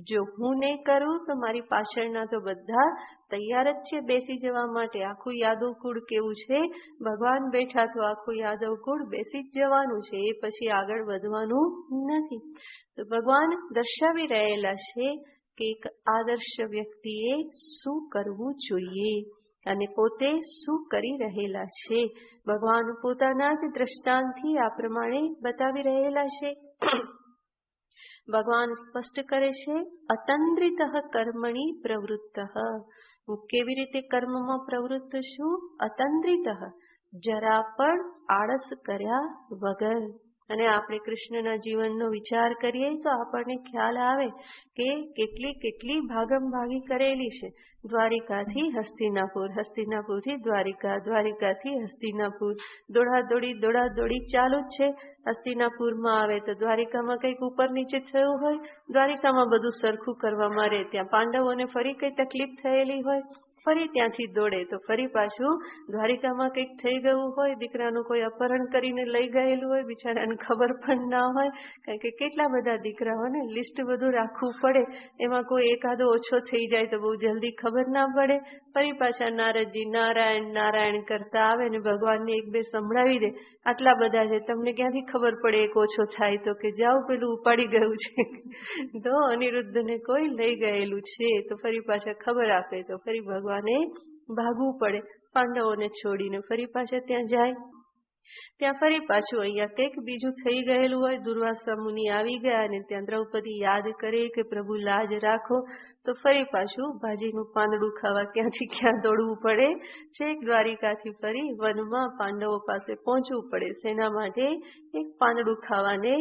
જો હું નહીં કરું તો મારી પાછળના તો બધા તૈયાર જ છે બેસી જવા માટે. આખું યાદવ કુળ કેવું છે? ભગવાન બેઠા તો આખું યાદવ કુળ બેસી જ જવાનું છે, એ પછી આગળ વધવાનું નથી. તો ભગવાન દર્શાવી રહેલા છે કે એક આદર્શ વ્યક્તિએ શું કરવું જોઈએ અને પોતે શું કરી રહેલા છે. ભગવાન પોતાના જ દ્રષ્ટાંતથી આ પ્રમાણે બતાવી રહેલા છે. ભગવાન સ્પષ્ટ કરે છે, અતંદ્રિત કર્મણી પ્રવૃત્ત. હું કેવી રીતે કર્મમાં પ્રવૃત્ત છું? અતંદ્રિત, જરા પણ આળસ કર્યા વગર. અને આપણે કૃષ્ણના જીવનનો વિચાર કરીએ તો આપણને ખ્યાલ આવે કે કેટલી ભાગમભાગી કરેલી છે. દ્વારિકાથી હસ્તિનાપુર, હસ્તિનાપુરથી દ્વારિકા, દ્વારિકાથી હસ્તિનાપુર, દોડાદોડી ચાલુ જ છે. હસ્તિનાપુરમાં આવે તો દ્વારિકામાં કંઈક ઉપર નીચે થયું હોય, દ્વારિકામાં બધું સરખું કરવામાં રહે, ત્યાં પાંડવોને ફરી કઈ તકલીફ થયેલી હોય, ફરી ત્યાંથી દોડે તો ફરી પાછું દ્વારિકામાં કંઈક થઈ ગયું હોય, દીકરાનું કોઈ અપહરણ કરીને લઈ ગયેલું હોય, બિચારાને ખબર પણ ના હોય. કારણ કે કેટલા બધા દીકરાઓને લિસ્ટ બધું રાખવું પડે, એમાં કોઈ એકાદો ઓછો થઈ જાય તો બહુ જલ્દી ખબર ના પડે. ફરી પાછા નારદજી નારાયણ નારાયણ કરતા આવે ને ભગવાનને એક બે સંભળાવી દે, આટલા બધા છે, તમને ક્યાંથી ખબર પડે એક ઓછો થાય તો? કે જાઓ પેલું ઉપાડી ગયું છે, તો અનિરુદ્ધને કોઈ લઈ ગયેલું છે. તો ફરી પાછા ખબર આપે તો ફરી ભગવાને ભાગવું પડે, પાંડવોને છોડીને ફરી પાછા ત્યાં જાય. ત્યાં ફરી પાછું અહીંયા કંઈક બીજું થઈ ગયેલું હોય, દુર્વાસા મુનિ આવી ગયા અને ત્યાં દ્રૌપદી યાદ કરે કે પ્રભુ લાજ રાખો, તો ફરી પાછું ભાજીનું પાંદડું ખાવા ક્યાંથી ક્યાં દોડવું પડે, છેક દ્વારિકાથી ફરી વનમાં પાંડવો પાસે પહોંચવું પડે. શેના માટે? એક પાંદડું ખાવાને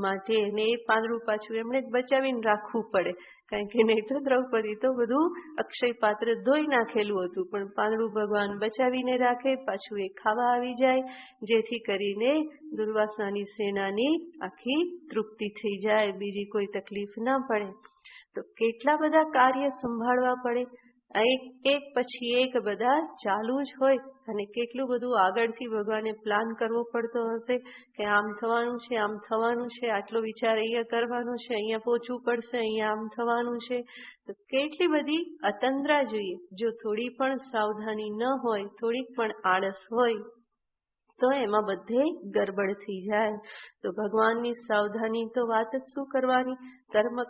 માટે. અને એ પાંદડું પાછું એમણે બચાવીને રાખવું પડે, કારણ કે નહીં તો દ્રૌપદી તો બધું અક્ષય પાત્ર ધોઈ નાખેલું હતું, પણ પાંદડું ભગવાન બચાવીને રાખે, પાછું એ ખાવા આવી જાય, જેથી કરીને દુર્વાસાની સેનાની આખી તૃપ્તિ થઈ જાય, બીજી કોઈ તકલીફ ના પડે. તો કેટલા બધા કાર્ય સંભાળવા પડે, એક પછી એક બધા ચાલુ જ હોય. અને કેટલું બધું આગળથી ભગવાને પ્લાન કરવો પડતો હશે કે આમ થવાનું છે, આમ થવાનું છે, આટલો વિચાર અહીંયા કરવાનો છે, અહીંયા પહોંચવું પડશે, અહીંયા આમ થવાનું છે. તો કેટલી બધી અતંદ્રા જોઈએ. જો થોડી પણ સાવધાની ન હોય, થોડીક પણ આળસ હોય તો એમાં બધે ગરબડ થઈ જાય. તો ભગવાનની સાવધાની તો વાત જ શું કરવાની.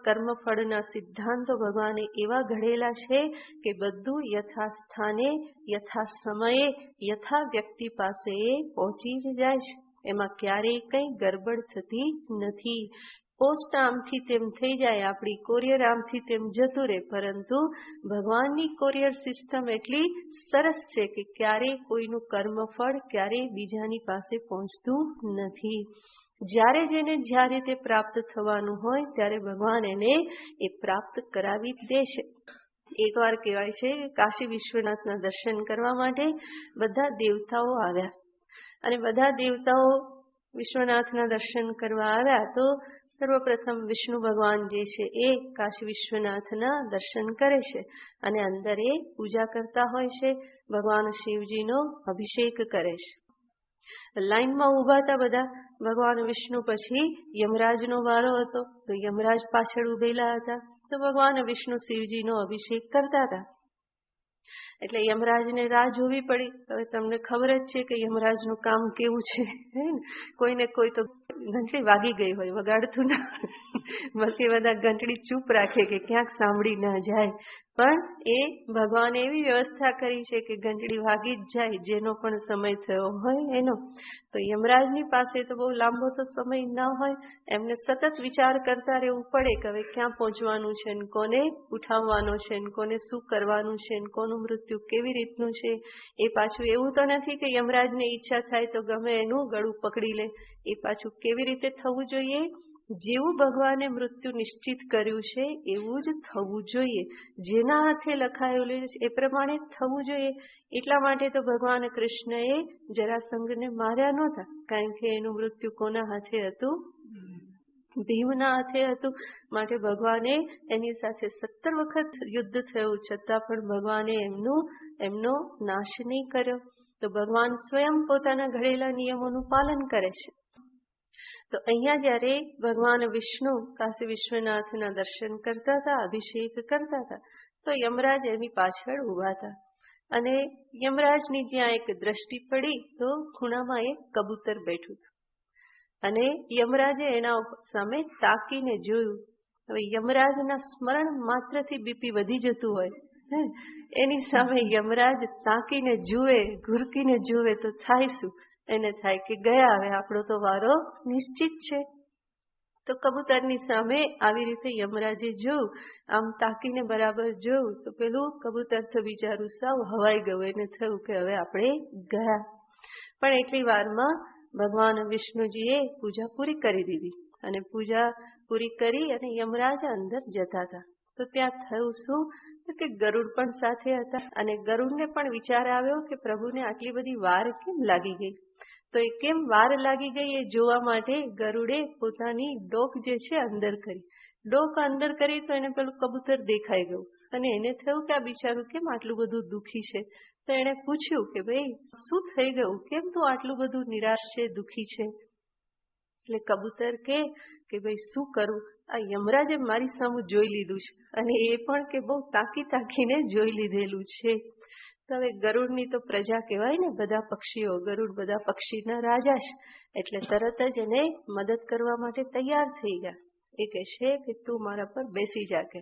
કર્મફળના સિદ્ધાંતો ભગવાને એવા ઘડેલા છે કે બધું યથા સ્થાને, યથા સમયે, યથા વ્યક્તિ પાસે પહોંચી જ જાય છે. એમાં ક્યારેય કંઈ ગરબડ થતી નથી. પોસ્ટ આમથી તેમ થઈ જાય, આપણી કોરિયર આમથી તેમ જતું રહે, પરંતુ ભગવાનની કોરિયર સિસ્ટમ એટલી સરસ છે કે ક્યારેય કોઈનું કર્મફળ ક્યારેય બીજાની પાસે પહોંચતું નથી. જ્યારે જેને જ્યારે તે પ્રાપ્ત થવાનું હોય ત્યારે ભગવાન એને એ પ્રાપ્ત કરાવી જ દેશે. એકવાર કહેવાય છે કે કાશી વિશ્વનાથના દર્શન કરવા માટે બધા દેવતાઓ આવ્યા, અને બધા દેવતાઓ વિશ્વનાથના દર્શન કરવા આવ્યા તો સર્વપ્રથમ વિષ્ણુ ભગવાન જે છે એ કાશી વિશ્વનાથના દર્શન કરે છે અને અંદર એ પૂજા કરતા હોય છે, ભગવાન શિવજીનો અભિષેક કરે છે. લાઈનમાં ઊભા હતા બધા. ભગવાન વિષ્ણુ પછી યમરાજનો વારો હતો, તો યમરાજ પાછળ ઉભેલા હતા, તો ભગવાન વિષ્ણુ શિવજીનો અભિષેક કરતા હતા. એટલે યમરાજને રાહ જોવી પડી. હવે તમને ખબર જ છે કે યમરાજનું કામ કેવું છે, કોઈને કોઈ તો ઘંટડી વાગી ગઈ હોય, વગાડતું ના, બલકે બધા ઘંટડી ચૂપ રાખે કે ક્યાંક સાંભળી ના જાય. પણ એ ભગવાને એવી વ્યવસ્થા કરી છે કે ઘંટડી વાગી જ જાય જેનો પણ સમય થયો હોય એનો. તો યમરાજની પાસે તો બહુ લાંબો તો સમય ના હોય, એમને સતત વિચાર કરતા રહેવું પડે કે હવે ક્યાં પહોંચવાનું છે, ને કોને ઉઠાવવાનો છે, ને કોને શું કરવાનું છે, ને કોનું મૃત્યુ કેવી રીતનું છે. એ પાછું એવું તો નથી કે યમરાજને ઈચ્છા થાય તો ગમે એનું ગળું પકડી લે. એ પાછું કેવી રીતે થવું જોઈએ, જેવું ભગવાને મૃત્યુ નિશ્ચિત કર્યું છે એવું જ થવું જોઈએ, જેના હાથે લખાયેલું છે એ પ્રમાણે થવું જોઈએ. એટલા માટે તો ભગવાન કૃષ્ણએ જરાસંઘને માર્યા નહોતા, કારણ કે એનું મૃત્યુ કોના હાથે હતું? ભીમના હાથે હતું. માટે ભગવાને એની સાથે 17 વખત યુદ્ધ થયું છતાં પણ ભગવાને એમનો નાશ નહીં કર્યો. તો ભગવાન સ્વયં પોતાના ઘડેલા નિયમોનું પાલન કરે છે. તો અહીંયા જ્યારે ભગવાન વિષ્ણુ કાશી વિશ્વનાથના દર્શન કરતા હતા, અભિષેક કરતા હતા, તો યમરાજ એની પાછળ ઊભા હતા. અને યમરાજની જ્યાં એક દ્રષ્ટિ પડી તો ખૂણામાં એક કબૂતર બેઠું હતું, અને યમરાજે એના સામે તાકીને જોયું. હવે યમરાજના સ્મરણ માત્રથી બીપી વધી જતું હોય, એની સામે યમરાજ તાકીને જુએ, ઘુરકીને જુએ તો થાય શું? એને થાય કે ગયા, હવે આપણો તો વારો નિશ્ચિત છે. તો કબૂતરની સામે આવી રીતે યમરાજે જોયું, આમ તાકીને બરાબર જોયું તો પેલું કબૂતર તો બિચારું સાવ હવાઈ ગયું. એને થયું કે હવે આપણે ગયા. પણ એટલી વારમાં ભગવાન વિષ્ણુજીએ પૂજા પૂરી કરી દીધી, અને પૂજા પૂરી કરી અને યમરાજ અંદર જતા હતા. તો ત્યાં થયું શું કે ગરુડ પણ સાથે હતા, અને ગરુડને પણ વિચાર આવ્યો કે પ્રભુને આટલી બધી વાર કેમ લાગી ગઈ. તો એ કેમ વાર લાગી ગઈ એ જોવા માટે ગરુડે પોતાની ડોક જે છે અંદર કરી. ડોક અંદર કરી તો એને પેલું કબૂતર દેખાઈ ગયું, અને એને થયું કે આ બિચારું કેમ આટલું બધું દુઃખી છે. તો એણે પૂછ્યું કે ભાઈ શું થઈ ગયું, કેમ તું આટલું બધું નિરાશ છે, દુઃખી છે? એટલે કબૂતર કે ભાઈ શું કરું, આ યમરાજે મારી સામે જોઈ લીધું છે, અને એ પણ કે બહુ તાકીને જોઈ લીધેલું છે. તો હવે ગરુડની તો પ્રજા કહેવાય ને, બધા પક્ષીઓ, ગરુડ બધા પક્ષીના રાજા છે. એટલે તરત જ એને મદદ કરવા માટે તૈયાર થઈ ગયા. એ કહે છે કે તું મારા પર બેસી જા કે,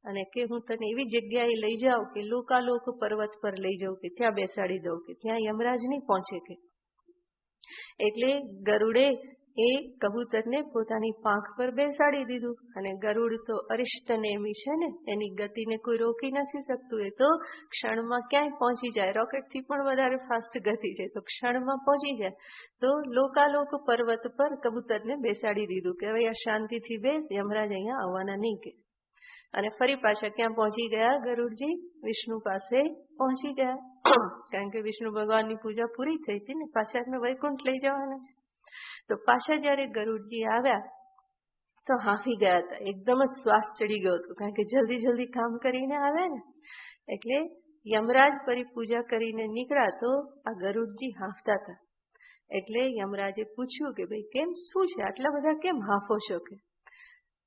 અને કે હું તને એવી જગ્યાએ લઈ જાઉં કે લોકાલોક પર્વત પર લઈ જાઉં, કે ત્યાં બેસાડી દઉં, કે ત્યાં યમરાજ નહીં પહોંચે કે. એટલે ગરુડે એ કબૂતરને પોતાની પાંખ પર બેસાડી દીધું. અને ગરુડ તો અરિષ્ટનેમી છે ને, એની ગતિને કોઈ રોકી નથી શકતું. એ તો ક્ષણમાં ક્યાંય પહોંચી જાય, રોકેટથી પણ વધારે ફાસ્ટ ગતિ છે, તો ક્ષણમાં પહોંચી જાય. તો લોકાલોક પર્વત પર કબૂતરને બેસાડી દીધું કે હવે આ શાંતિથી બેસ, યમરાજ અહીંયા આવવાના નહીં કે. અને ફરી પાછા ક્યાં પહોંચી ગયા ગરુડજી? વિષ્ણુ પાસે પહોંચી ગયા. કારણ કે વિષ્ણુ ભગવાનની પૂજા પૂરી થઈ હતી ને, પાછા એમને વૈકુંઠ લઈ જવાના છે. તો પાછા જ્યારે ગરુડજી આવ્યા તો હાંફી ગયા હતા, એકદમ જ શ્વાસ ચડી ગયો હતો, કારણ કે જલ્દી કામ કરીને આવ્યા ને. એટલે યમરાજ ફરી પૂજા કરીને નીકળ્યા તો આ ગરુડજી હાંફતા હતા. એટલે યમરાજે પૂછ્યું કે ભાઈ કેમ, શું છે, આટલા બધા કેમ હાંફો છો? કે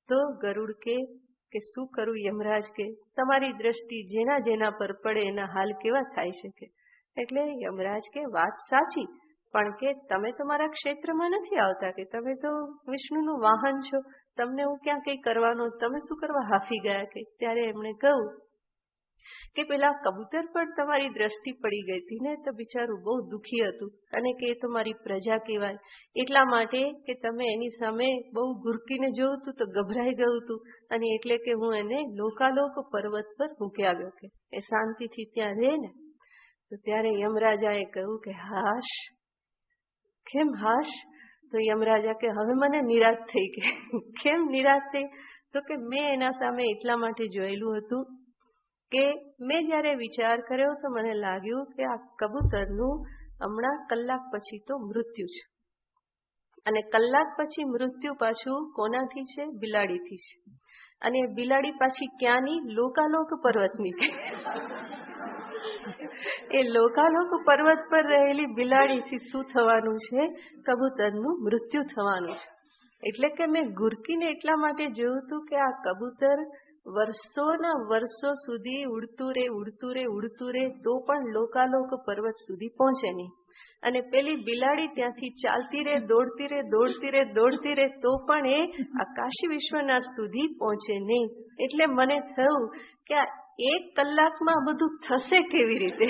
તો ગરુડ કે શું કરું યમરાજ, કે તમારી દ્રષ્ટિ જેના પર પડે એના હાલ કેવા થાય છે કે. એટલે યમરાજ કે વાત સાચી, પણ કે તમે તો મારા ક્ષેત્રમાં નથી આવતા, કે તમે તો વિષ્ણુનું વાહન છો, તમને હું ક્યાં કંઈ કરવાનો, તમે શું કરવા હાંફી ગયા? કે ત્યારે એમણે કહ્યું કે પેલા કબૂતર પર તમારી દ્રષ્ટિ પડી ગઈ હતી ને તો બિચારું બહુ દુઃખી હતું અને કે એ તો મારી પ્રજા કહેવાય એટલા માટે કે તમે એની સામે બહુ ગુરકીને જોયું હતું તો ગભરાઈ ગયું હતું અને એટલે કે હું એને લોકાલોક પર્વત પર મૂકી આવ્યો કે એ શાંતિથી ત્યાં રહે ને. તો ત્યારે યમરાજાએ કહ્યું કે હાશ, કેમ હાશ? તો યમરાજા કે હવે મને નિરાશ થઈ ગઈ. કેમ નિરાશ થઈ? તો કે મેં એના સામે એટલા માટે જોયેલું હતું કે મેં જ્યારે વિચાર કર્યો તો મને લાગ્યું કે આ કબૂતરનું હમણાં કલાક પછી તો મૃત્યુ છે અને કલાક પછી મૃત્યુ પાછું કોનાથી છે? બિલાડીથી છે. અને બિલાડી પાછી ક્યાંની? લોકાલોક પર્વતની. એ લોકાલોક પર્વત પર રહેલી બિલાડીથી શું થવાનું છે? કબૂતરનું મૃત્યુ થવાનું છે. એટલે કે મેં ગુરકીને એટલા માટે જોયું હતું કે આ કબૂતર વર્ષોના વર્ષો સુધી ઉડતું રહે તો પણ લોકાલોક પર્વત સુધી પહોંચે નહીં. અને પેલી બિલાડી ત્યાંથી ચાલતી રહે, દોડતી રહે તો પણ એ આકાશી વિશ્વનાથ સુધી પહોંચે નહીં. એટલે મને થયું કે આ 1 કલાકમાં બધું થશે કેવી રીતે?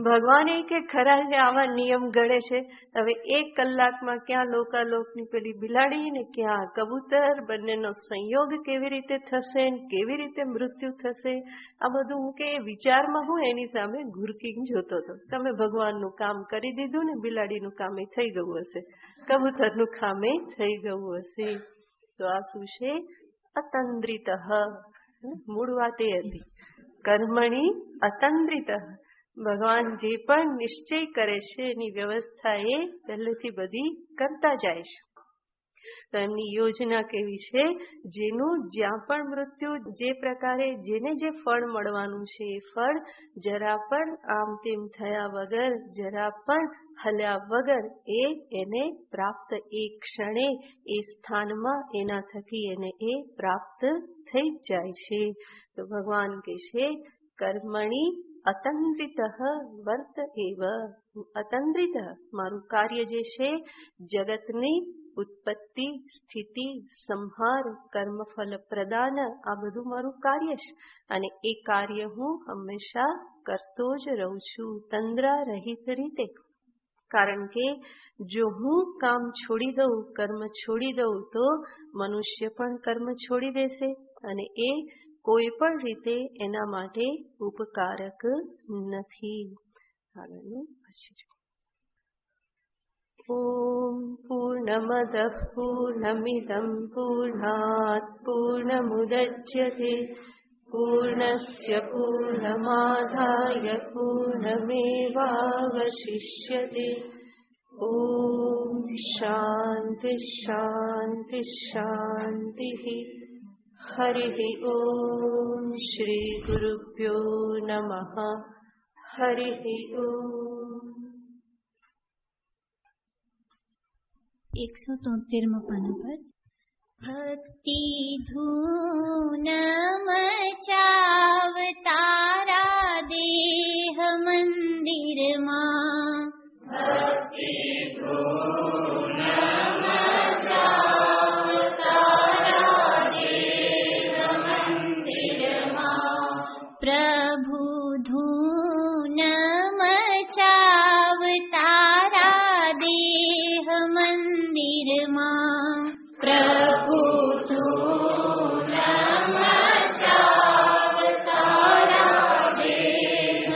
ભગવાન કે ખરા છે આવા નિયમ ઘડે છે. હવે 1 કલાકમાં ક્યાં લોકાલોકની પેલી બિલાડી ને ક્યાં કબૂતર, બંનેનો સંયોગ કેવી રીતે થશે, કેવી રીતે મૃત્યુ થશે, આ બધું હું કે વિચારમાં હું એની સામે ઘુરકી જોતો હતો. તમે ભગવાનનું કામ કરી દીધું ને, બિલાડીનું કામ એ થઈ ગયું હશે, કબૂતરનું કામ એ થઈ ગયું હશે. તો આ શું છે? અતંદ્રિત. મૂળ વાત એ હતી કર્મણી અતંદ્રિત. ભગવાન જે પણ નિશ્ચય કરે છે એની વ્યવસ્થા એ પહેલેથી બધી કરતા જાય છે. તો એમની યોજના કેવી છે? જેનું જ્યાં પણ મૃત્યુ, જે પ્રકારે જેને જે ફળ મળવાનું છે એ ફળ જરા પણ આમ તેમ થયા વગર, જરા પણ હલ્યા વગર એને પ્રાપ્ત એ ક્ષણે એ સ્થાનમાં એના થકી એને એ પ્રાપ્ત થઈ જાય છે. તો ભગવાન કહે છે કર્મણી અતંદ્રિત વર્ત એવ. અતંદ્રિત મારું કાર્ય જે છે જગતની ઉત્પત્તિ, સ્થિતિ, સંહાર, કર્મફલ પ્રદાન, આ બધું મારું કાર્ય છે અને એ કાર્ય હું હંમેશા કરતો જ રહું છું તંદ્રા રહિત રીતે. કારણ કે જો હું કામ છોડી દઉં, કર્મ છોડી દઉં તો મનુષ્ય પણ કર્મ છોડી દેશે અને એ કોઈ પણ રીતે એના માટે ઉપકારક નથી. આગળનું પછી ઓમ પૂર્ણમદ પૂર્ણમિદં પૂર્ણાત પૂર્ણમુદચ્યતે પૂર્ણસ્ય પૂર્ણમાદાય પૂર્ણમેવાવશિષ્યતે. ઓમ શાંતિ શાંતિ શાંતિ. હરિ ઓમ શ્રી ગુરુભ્યો નમઃ. હરિ ઓમ. 173 પાના પર ભક્તિ ધૂન મચાવતારા દેહ મંદિરમાં. ભક્તિ ધૂન મચાવતારા દેહ મંદિરમાં. પ્રભુ ધૂન મચાવતારા દેહ મંદિરમાં. પ્રભુ ધૂન મચાવતારા દેહ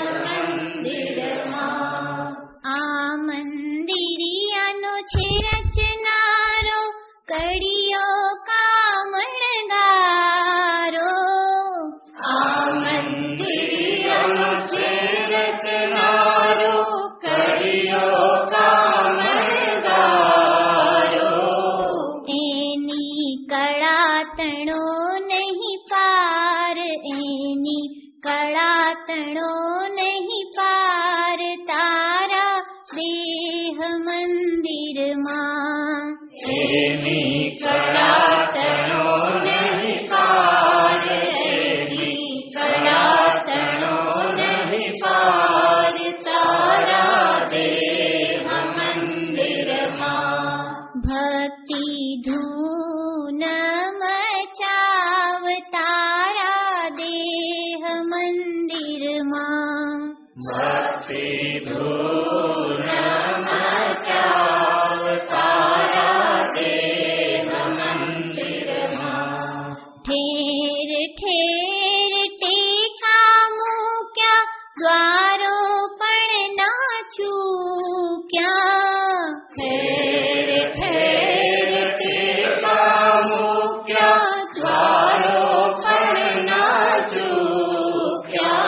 મંદિરમાં. આ મંદિરિયાનો છે રચનારો કડિયો કામણગારો. આ મંદિરિયાનો છે રચનારો કડિયો કામણગારો. એની કળાતણો નહીં પાર, એની કળાતણો નહીં પાર તારા દેહ મંદિરમાં. એની કળાતણો નહીં પાર, એની કળાતણો નહીં પાર તારા દેહ મંદિરમાં. ભક્તિ ધૂન મચાવતારા દેહ મંદિરમાં. મંદિરમાં ભક્તિ ધૂન મચાવ તારા દેહ મંદિરમાં. ઠેર ઠેર ટેકા મૂક્યા, દ્વારો પણ ના ચૂક્યા. ઠેર ઠેર ટેકા મૂક્યા, દ્વારો પણ ના ચૂક્યા.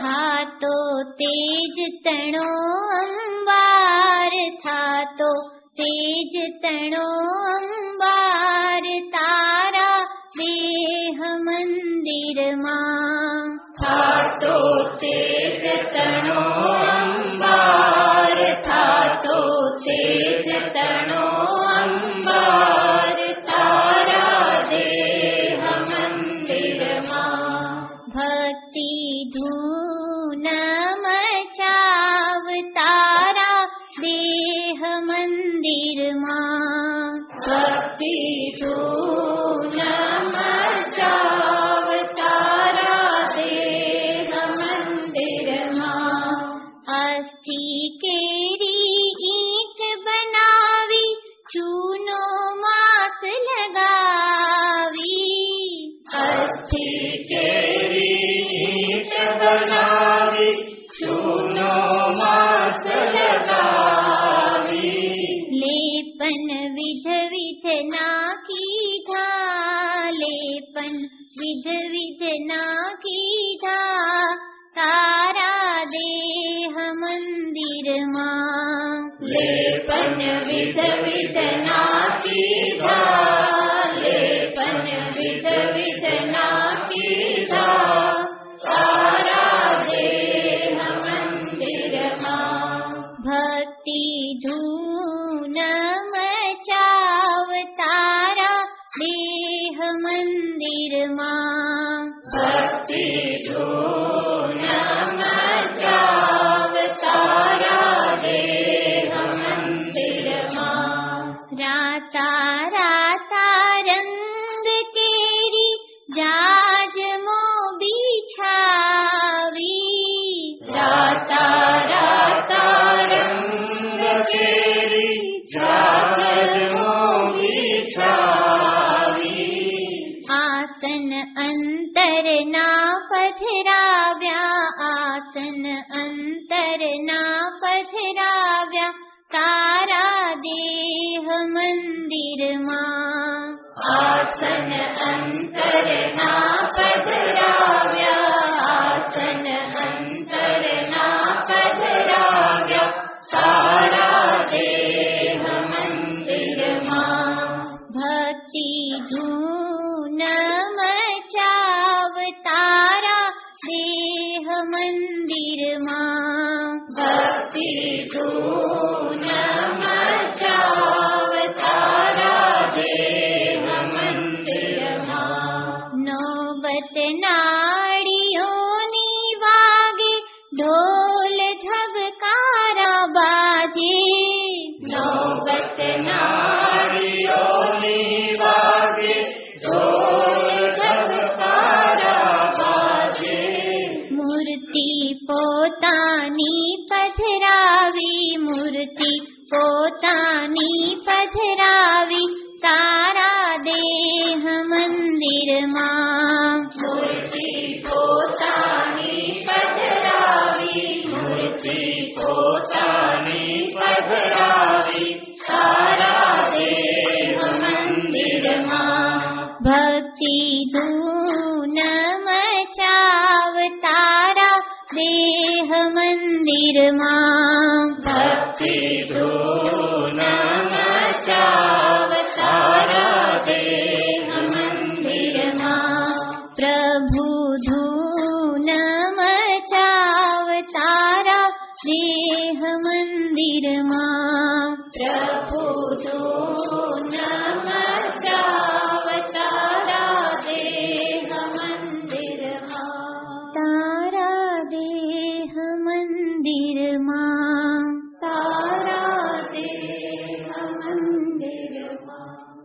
થાતો તેજ તણો અંબાર, થાતો તેજ તણો અંબાર, તારા દેહ મંદિરમાં. થાતો તેજ તણો અંબાર, થાતો તેજ તણો અંબાર, તારા દેહ મંદિરમાં. ભક્તિ ધૂન મચાવ તારા દેહ મંદિરમાં. ભક્તિ ધૂન મચાવ તારા દેહ મંદિરમાં. અસ્થિ કેરી ઈંટ બનાવી, ચૂનો માસ લગાવી. અસ્થિ કેરી ઈંટ બનાવી, ચૂનો માસ લગાવી. લેપન વિધ વિધ નાખીધા, લેપન વિધ વિધ નાખીધા, તારા દેહ મંદિરમાં. લેપન વિધ વિધ નાખીધા, લેપન વિધ વિધ નાખીધા, તારા દેહ મંદિરમાં. ભક્તિ ધૂન મચાવ તારા દેહ મંદિરમાં. ભક્તિ ધૂન મચાવ તારા દેહ મંદિરમાં. રાતા રાતા રંગ કેરી જાજમો બિછાવી. રાતા રાતા રંગ કેરી જાજમો બિછાવી. આસન અંતરના પધરાવ્યા, આસન અંતરના પધરાવ્યા, તારા દેહ મંદિરમાં. આસન અંતરના પધરાવ્યા, આસન અંતરના પધરાવ્યા, તારા દેહ મંદિરમાં. ભક્તિ ધૂન મચાવ તારા દેહ મંદિરમાં. ભક્તિ ધૂન મચાવ તારા દેહ મંદિરમાં. નોબત નાડીઓની વાગે, ઢોલ ધબકારા બાજે. નોબત નાડીઓની વાગે, ઢોલ ધબકારા વાગે. મૂર્તિ પોતાની પધરાવી, મૂર્તિ પોતાની પધરાવી, તારા દેહ મંદિરમાં. મૂર્તિ પોતાની પધરાવી, મૂર્તિ પોતાની પધરાવી, તારા દેહ મંદિરમાં. ભક્તિ ધૂન મચાવ તારા દેહ મંદિરમાં. ભક્તિ ધૂન મચાવ તારા દેહ મંદિરમાં. પ્રભુ ધૂન મચાવ તારા દેહ મંદિરમાં. પ્રભુ ધૂન મચાવ તારા દેહ મંદિરમાં. તારા દેહ મંદિરમાં. તારા દેહ મંદિરમાં.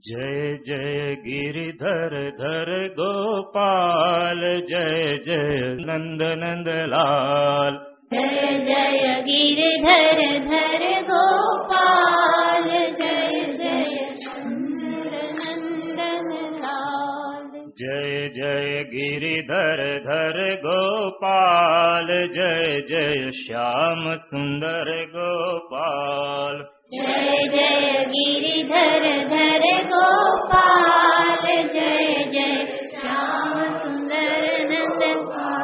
જય જય ગિરિધર ધર ગોપાલ जय जय नंद नंद लाल। जय जय गिरधर धर गोपाल, जय जय सुंदर नंदन लाल। जय जय गिरिधर धर गोपाल, जय जय श्याम सुंदर गोपाल। जय जय गिरधर धर गोपाल, जय जय श्याम सुंदर नंदलाल।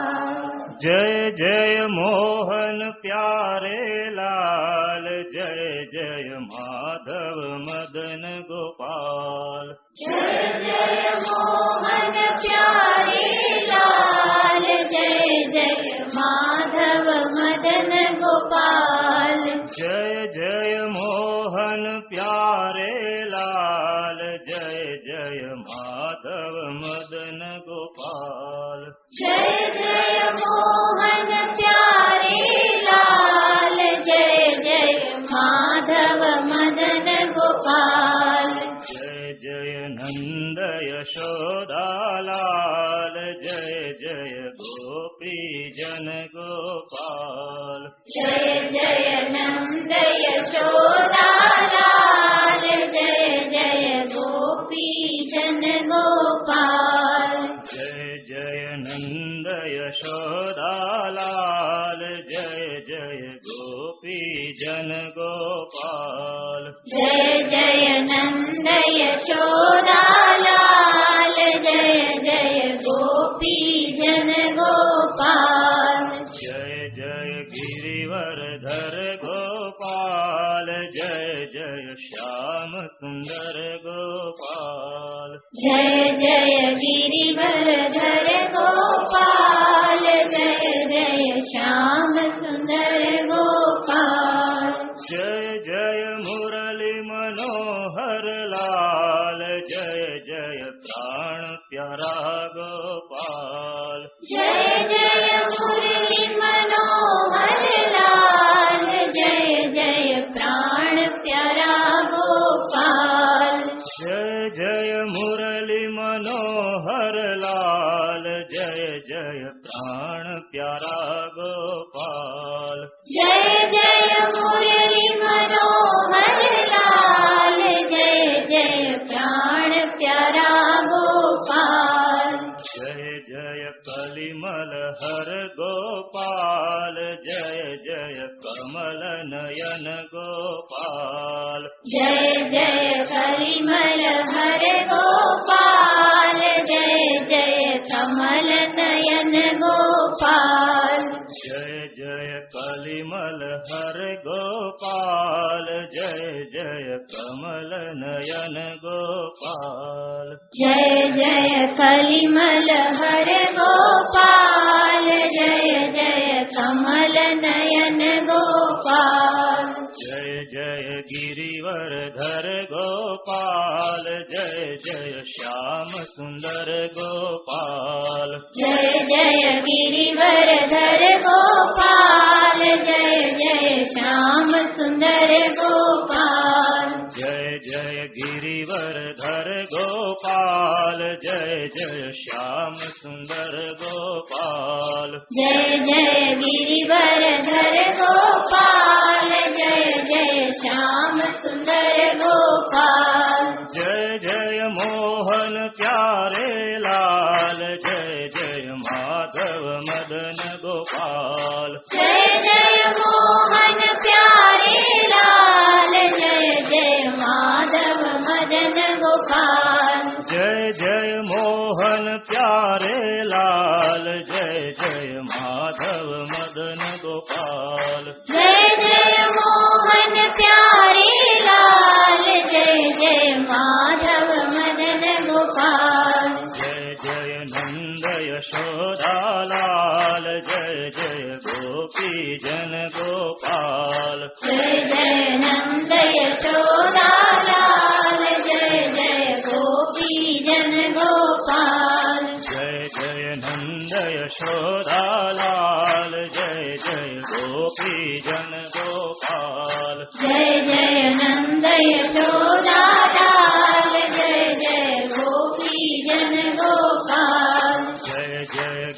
जय जय मोहन प्यारे लाल, जय जय माधव मदन गोपाल। जय जय मोहन प्यारे लाल, जय जय माधव मदन गोपाल। जय जय मोहन प्यारे लाल, जय जय माधव मदन गोपाल। जय जय मोहन प्यारे लाल, जय जय माधव मदन गोपाल। जय जय नंद यशोदा लाल, जय जय गोपी जन गोपाल। जय जय नंद यशोदा लाल, जय जय गोपी जन गोपाल। जय जय नंद यशोदा लाल, जय जय गोपी जन गोपाल। जय जय नंद यशोदा लाल, जय जय गोपी जन गोपाल। जय जय गिरिवरधर गोपाल, जय जय श्याम सुंदर गोपाल। जय जय गिरिवरधर गोपाल, जय जय श्याम सुंदर गोपाल। जय जय मुरली मनोहर लाल, जय जय प्राण प्यारा गोपाल। जय जय मुरली मनोहर लाल, जय जय प्राण प्यारा गोपाल। जय जय मुरली मनोहर लाल, जय जय प्राण प्यारा गोपाल। जय जय मुरली मनोहर लाल, जय जय प्राण प्यारा गोपाल। जय जय कलिमल हर गोपाल, जय जय कमल नयन गोपाल। जय जय कलिमल हर गोपाल, जय जय कमल नयन गोपाल। जय जय कलिमल हर गोपाल, जय जय कमल नयन गोपाल। जय जय कलिमल हर गोपाल, जय जय कमल नयन गोपाल। जय जय गिरिवरधर गोपाल, जय जय श्याम सुंदर गोपाल। जय जय गिरिवरधर गोपाल, जय जय श्याम सुंदर गोपाल। जय जय गिरिवरधर गोपाल, जय जय श्याम सुंदर गोपाल। जय जय गिरिवरधर गोपाल, जय जय श्याम सुंदर गोपाल। जय जय मोहन प्यारे लाल, जय जय माधव मदन गोपाल। जय जय मोहन प्यारे लाल, जय जय माधव मदन गोपाल। जय जय मोहन प्यारे लाल, जय जय माधव मदन गोपाल। जय जय मोहन प्यारे लाल, जय जय माधव मदन गोपाल। जय जय नंद यशोदा लाल, जय जय गोपी जन गोपाल। जय जय नंद यशोदा लाल, जय जय गोपी जन गोपाल। जय जय नंद यशोदा लाल, जय जय गोपी जन गोपाल। जय जय नंद यशोदा लाल, जय जय गोपी जन गोपाल। जय जय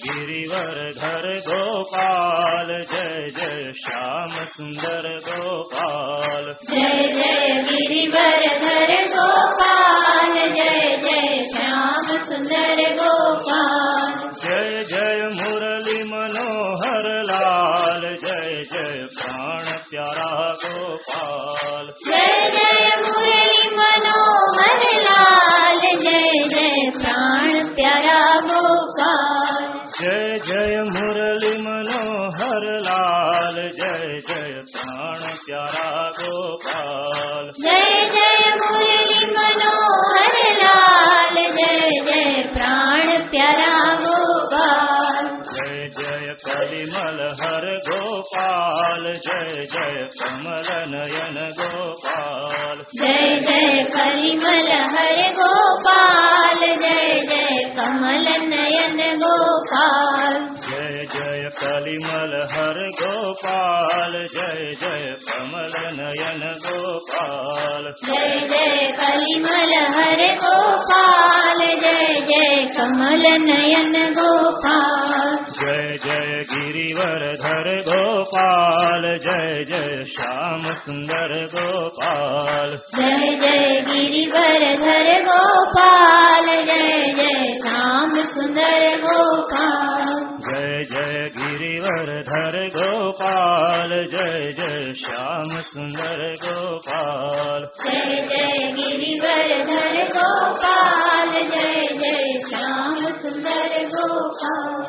गोपाल जय जय श्याम सुंदर गोपाल जय जय गिरिवरधर गोपाल जय जय श्याम सुंदर गोपाल जय जय मुरली मनोहर लाल जय जय प्राण प्यारा गोपाल जय जय मुरली मनोहर लाल जय जय प्राण प्यारा गोपाल जय जय मुरली मनोहर लाल जय जय प्राण प्यारा गोपाल जय जय मुरली मनोहर लाल जय जय प्राण प्यारा गोपाल जय जय कलिमल हर गोपाल जय जय कमल नयन गोपाल जय जय कलिमल हर गोपाल जय जय कमल नयन गोपाल जय जय कलिमल हर गोपाल जय जय कमल नयन गोपाल जय जय कलिमल हर गोपाल जय जय कमल नयन गोपाल जय जय गिरिवरधर गोपाल जय जय श्याम सुंदर गोपाल जय जय गिरिवरधर गोपाल जय जय श्याम सुंदर गोपाल जय जय गिरिवरधर गोपाल जय जय श्याम सुंदर गोपाल जय जय गिरिवरधर गोपाल जय जय श्याम सुंदर गोपाल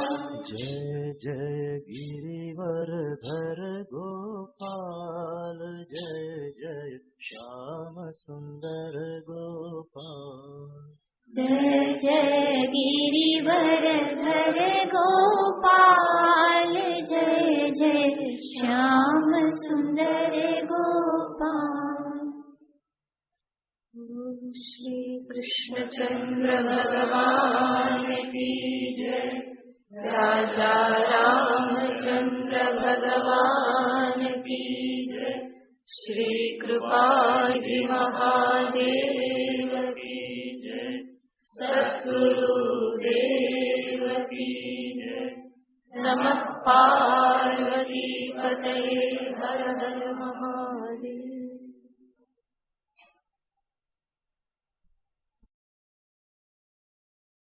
जय जय गिरिवरधर गोपाल जय जय श्याम सुंदर गोपाल जय जय गिरिवरधर गोपाल जय जय श्याम सुंदर गोपाल श्री कृष्णचंद्र भगवान की जय राजा रामचंद्र भगवान की जय श्री कृपाधि महादेव की जय सद्गुरुदेव की जय नमः पार्वती पतये हर हर महादेव।